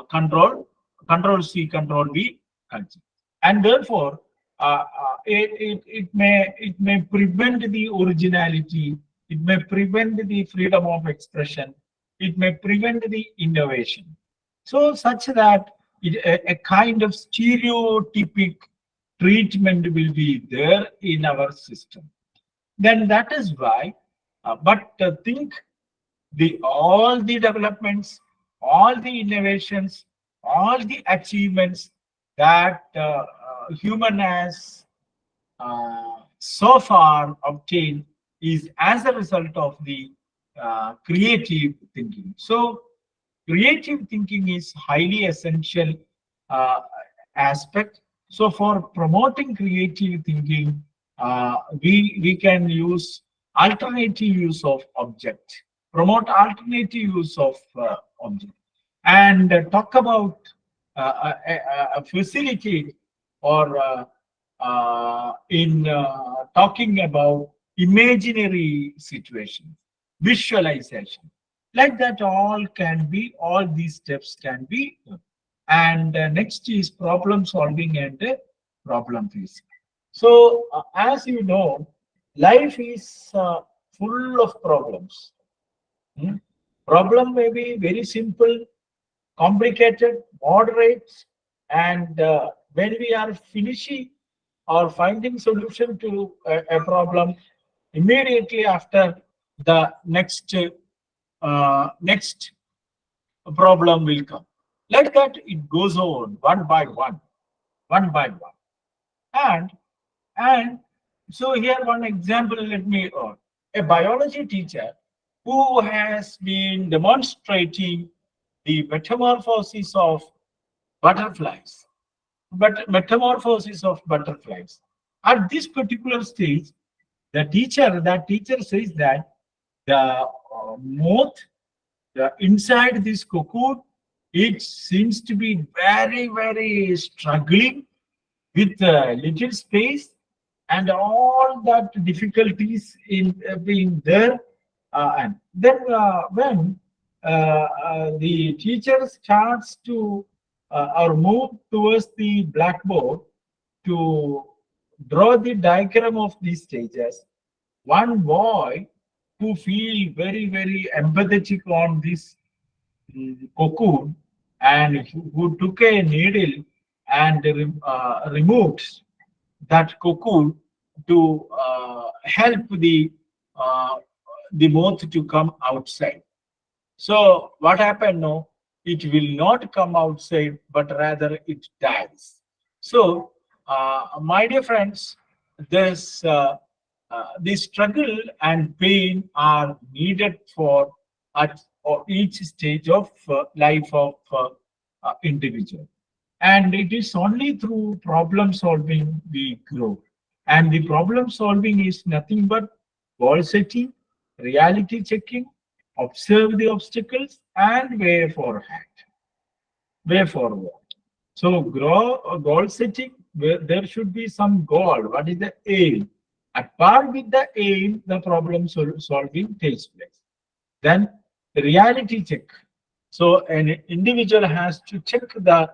control C, control V culture. And therefore, it may prevent the originality, it may prevent the freedom of expression, it may prevent the innovation. So such that a kind of stereotypic treatment will be there in our system. Then that is why, think all the developments, all the innovations, all the achievements that human has so far obtained is as a result of the creative thinking. So creative thinking is highly essential aspect. So for promoting creative thinking, we can use alternative use of object, promote alternative use of object, and talk about facilitate or in talking about imaginary situation, visualization. Like that, all these steps can be done. And next is problem solving and problem facing. So as you know, life is full of problems. Problem may be very simple, complicated, moderate, and when we are finishing or finding solution to a problem, immediately after the next problem will come. Like that, it goes on one by one. And so here one example, let me a biology teacher who has been demonstrating the metamorphosis of butterflies. But metamorphosis of butterflies. At this particular stage, that teacher says that the moth, inside this cocoon, it seems to be very struggling with little space and all that difficulties in being there. And then when the teacher starts to or move towards the blackboard to draw the diagram of these stages, one boy who feel very empathetic on this cocoon and who took a needle and removed that cocoon to help the moth to come outside. So what happened now? It will not come outside, but rather it dies. So my dear friends, this struggle and pain are needed for at each stage of life of individual. And it is only through problem solving we grow. And the problem solving is nothing but goal setting, reality checking, observe the obstacles, and way forward. Way forward. So goal setting, there should be some goal. What is the aim? At par with the aim, the problem solving takes place. Then the reality check. So an individual has to check the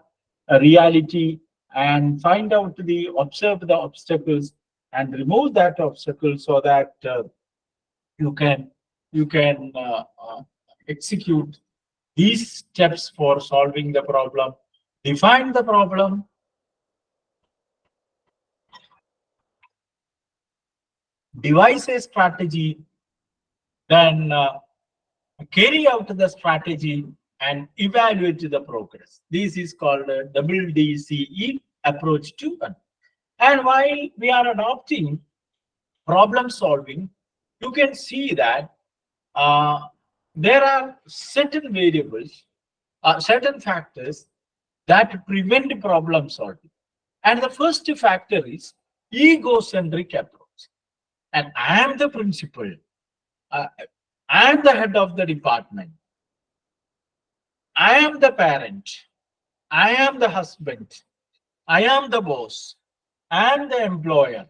reality and find out observe the obstacles and remove that obstacle so that you can execute these steps for solving the problem. Define the problem, devise a strategy, then carry out the strategy and evaluate the progress. This is called a DCE approach to one. And while we are adopting problem solving, you can see that there are certain variables, certain factors that prevent problem solving. And the first factor is egocentric approach. And I am the principal. I am the head of the department. I am the parent. I am the husband. I am the boss. I am the employer.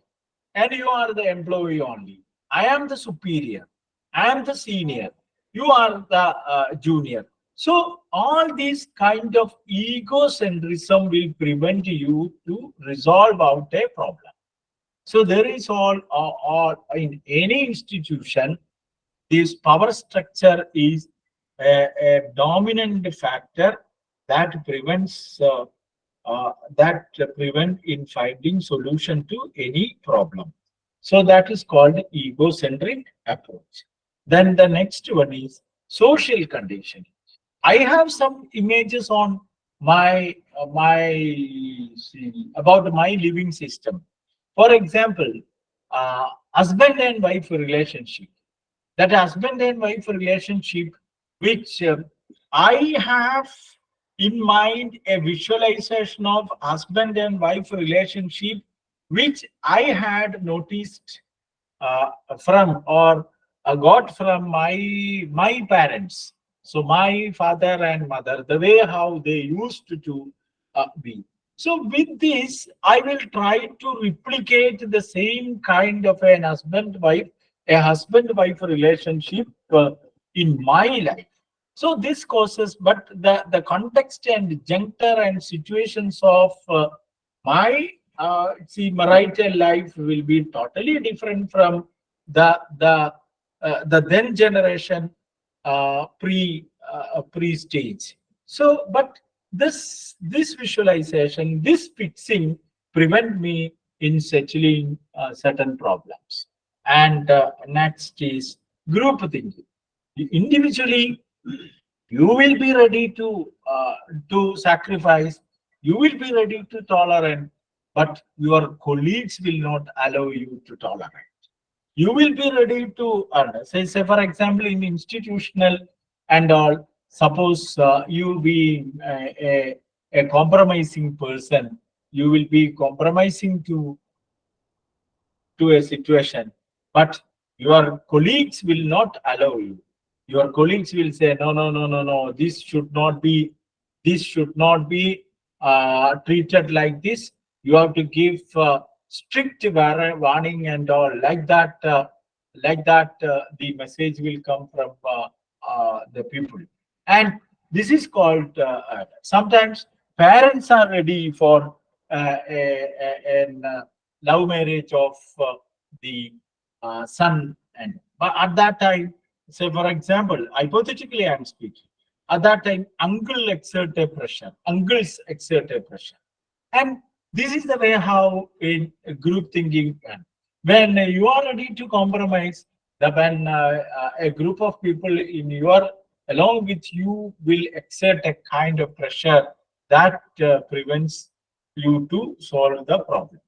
And you are the employee only. I am the superior. I am the senior. You are the junior. So all these kind of egocentrism will prevent you to resolve out a problem. So there is all in any institution, this power structure is a dominant factor that prevents in finding solution to any problem. So that is called egocentric approach. Then the next one is social conditioning. I have some images on my about my living system. For example, husband and wife relationship. That husband and wife relationship, which I have in mind a visualization of husband and wife relationship, which I had noticed from or got from my parents. So my father and mother, the way how they used to be. So with this, I will try to replicate the same kind of a husband-wife relationship in my life. So this causes, but the context and juncture and situations of my marital life will be totally different from the then generation pre stage. So, but this visualization, this fixing prevent me in settling certain problems. And next is group thinking. Individually, you will be ready to sacrifice. You will be ready to tolerate, but your colleagues will not allow you to tolerate. You will be ready to say for example, in institutional and all, suppose you be a compromising person, you will be compromising to a situation, but your colleagues will not allow you. Your colleagues will say, no, this should not be treated like this. You have to give strict warning and all, like that. The message will come from the people, and this is called sometimes parents are ready for a love marriage of the son, and but at that time, say for example, hypothetically I am speaking, at that time uncles exert a pressure, and this is the way how in group thinking when you are ready to compromise, when a group of people in your along with you will exert a kind of pressure that prevents you to solve the problem.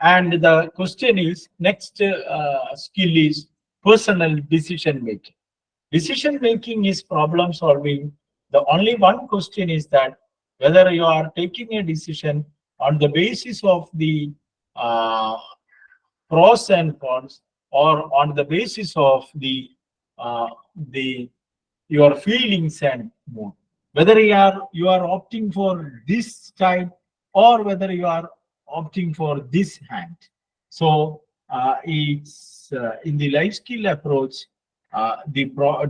And the question is, next skill is personal decision making. Decision making is problem solving. The only one question is that whether you are taking a decision on the basis of the uh, pros and cons, or on the basis of uh, the your feelings and mood. Whether you are opting for this type, or whether you are opting for this hand. So it's in the life skill approach,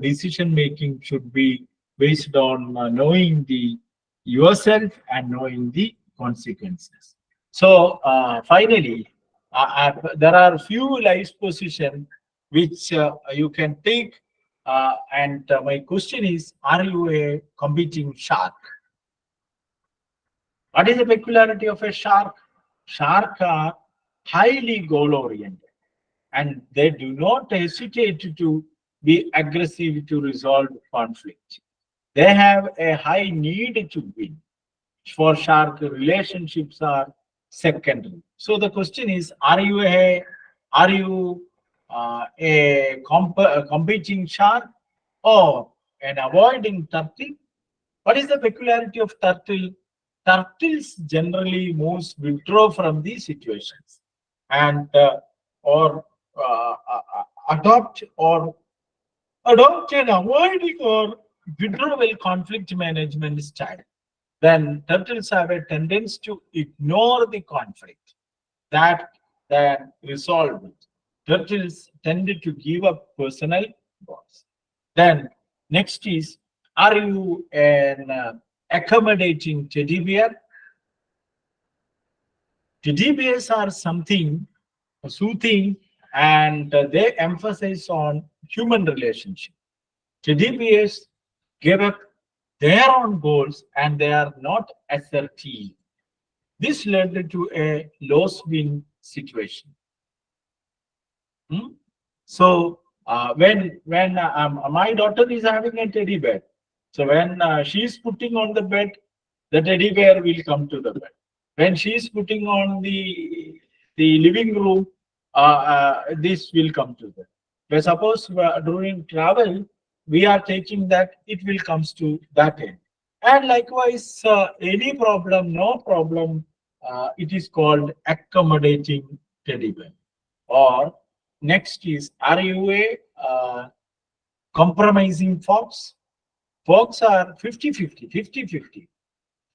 decision making should be based on knowing the yourself and knowing the consequences. So finally, there are few life positions which you can take, and my question is, are you a competing shark? What is the peculiarity of a shark? Sharks are highly goal oriented, and they do not hesitate to be aggressive to resolve conflict. They have a high need to win. For shark, relationships are secondary. So the question is, are you a competing shark, or an avoiding turtle? What is the peculiarity of turtle? Turtles generally withdraw from these situations, and or adopt an avoiding or withdrawal conflict management style. Then turtles have a tendency to ignore the conflict that then resolve it. Turtles tended to give up personal goals. Then next is, are you an accommodating teddy bear? Teddy bears are something soothing, and they emphasize on human relationship. Teddy bears give up their own goals, and they are not assertive. This led to a loss-win situation. So when my daughter is having a teddy bear, so when she is putting on the bed, the teddy bear will come to the bed. When she is putting on the living room, this will come to the. But suppose during travel we are taking that, it will comes to that end. And likewise, any problem, no problem, it is called accommodating teddy bear. Or next is, are you a compromising fox? Fox are 50-50, 50-50.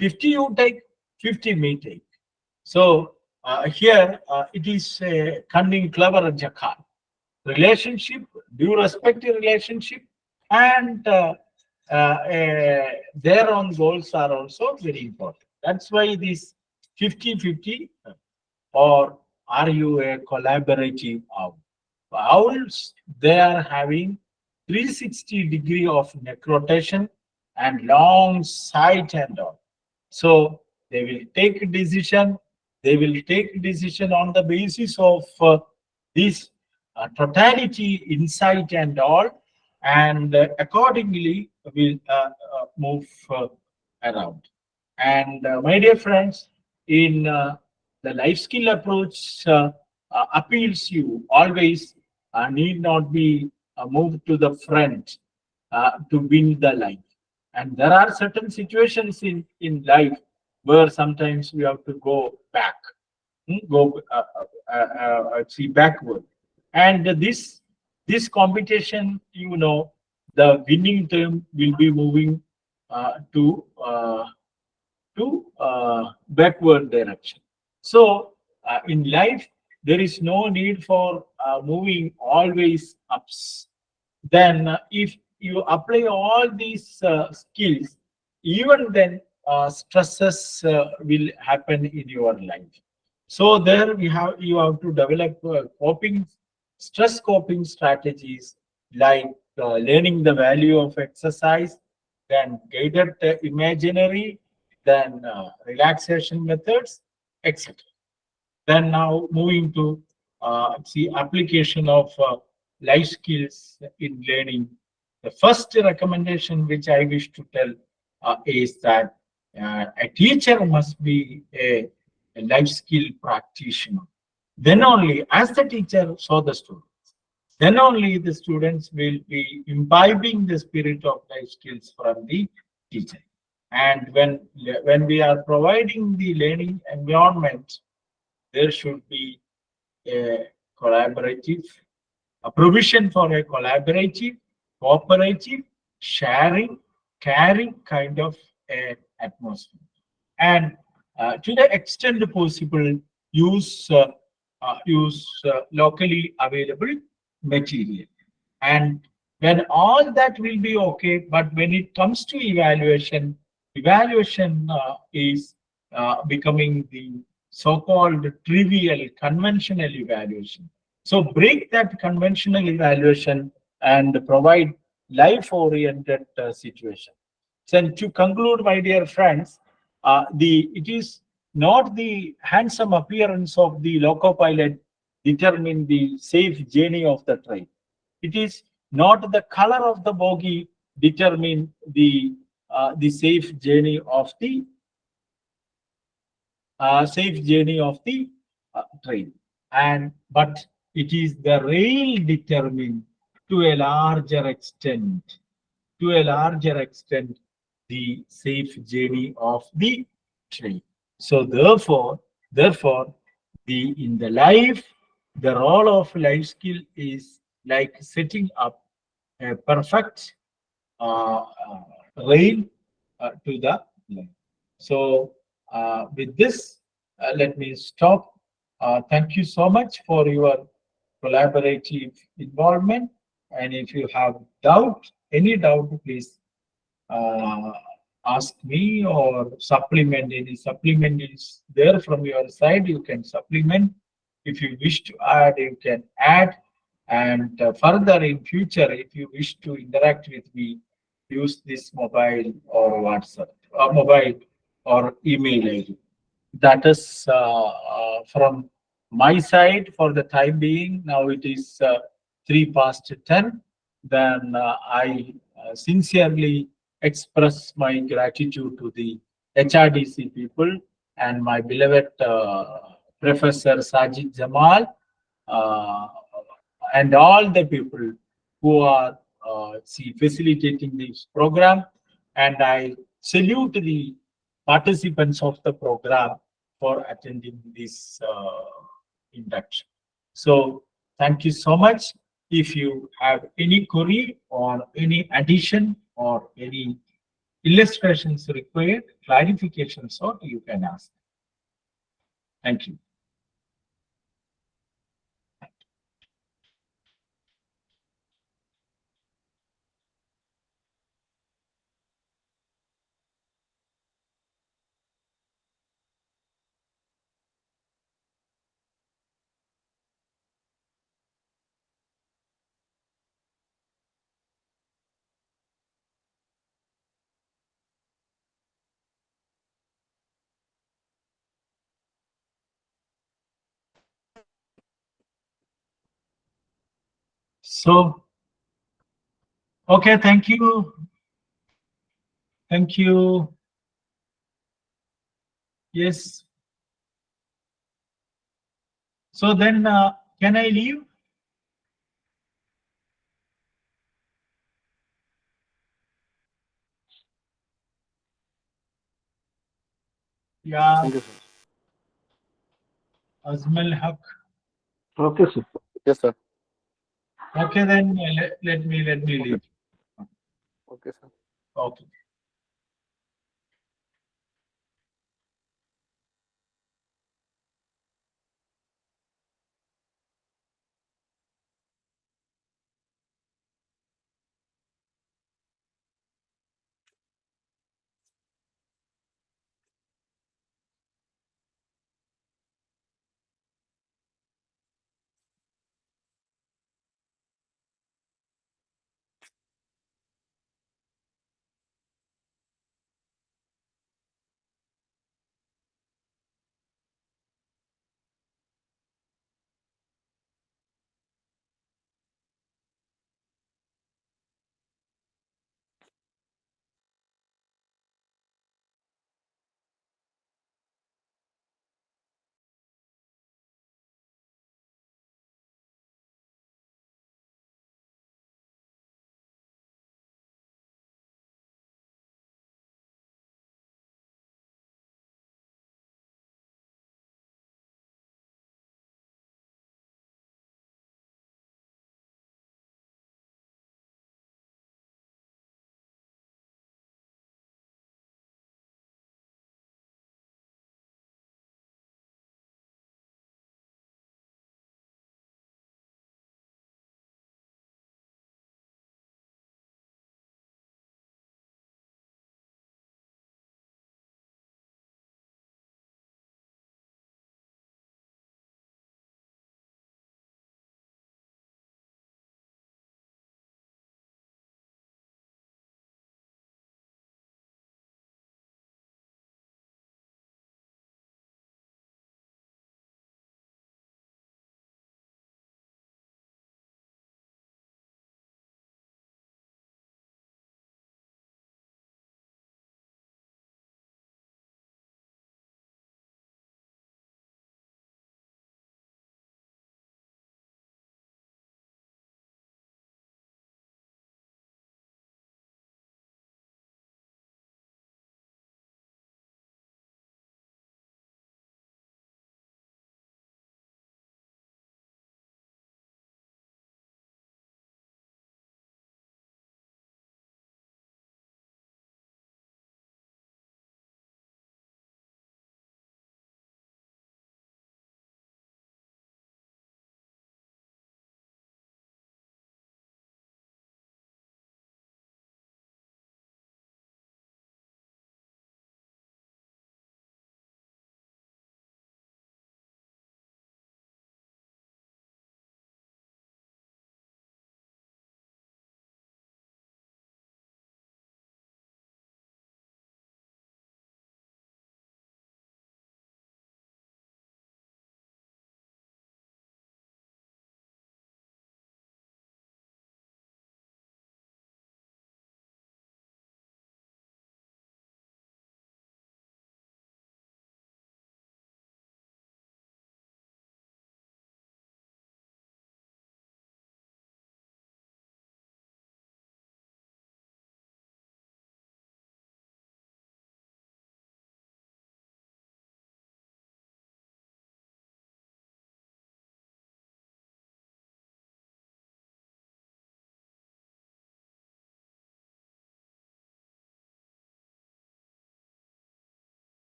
50 you take, 50 me take. So here it is a cunning, clever jackal. Relationship, do you respect the relationship? And their own goals are also very important. That's why this 50-50, or are you a collaborative owl? Owls, they are having 360-degree of neck rotation and long sight and all. So they will take a decision. They will take a decision on the basis of this totality, insight and all, and accordingly will move around. And my dear friends, in the life skill approach appeals you always need not be moved to the front to win the life. And there are certain situations in life where sometimes we have to go back, see backward. And this competition, the winning term will be moving to backward direction. So in life, there is no need for moving always ups. Then if you apply all these skills, even then stresses will happen in your life. So there you have to develop stress coping strategies, like learning the value of exercise, then guided imaginary, then relaxation methods, etc. Then now moving to see application of life skills in learning. The first recommendation which I wish to tell is that a teacher must be a life skill practitioner. Then only, as the teacher saw the students, then only the students will be imbibing the spirit of life skills from the teacher. And when we are providing the learning environment, there should be a collaborative, a provision for a collaborative, cooperative, sharing, caring kind of atmosphere. And to the extent possible, use locally available material. And when all that will be okay, but when it comes to evaluation, is becoming the so-called trivial, conventional evaluation. So break that conventional evaluation and provide life-oriented situation. So to conclude, my dear friends, it is not the handsome appearance of the loco pilot determine the safe journey of the train. It is not the color of the bogie determine the safe journey of the train, but it is the rail determine to a larger extent the safe journey of the train. So therefore in the life, the role of life skill is like setting up a perfect rail to the line. So with this, let me stop. Thank you so much for your collaborative involvement. And if you have any doubt, please ask me, or supplement. Any supplement is there from your side, you can supplement. If you wish to add, you can add. And further in future, if you wish to interact with me, use this mobile or WhatsApp, or mobile or email ID. That is from my side for the time being. Now it is 3:10. Then I sincerely express my gratitude to the HRDC people and my beloved Professor Sajid Jamal, and all the people who are facilitating this program. And I salute the participants of the program for attending this induction. So thank you so much. If you have any query or any addition or any illustrations required, clarifications, or you can ask. Thank you. So, okay, thank you. Thank you. Yes. So then, can I leave? Yeah, Thank you, sir. Azmal Haq. Okay, sir. Yes, sir. Okay, then let me leave. Okay, sir. Okay.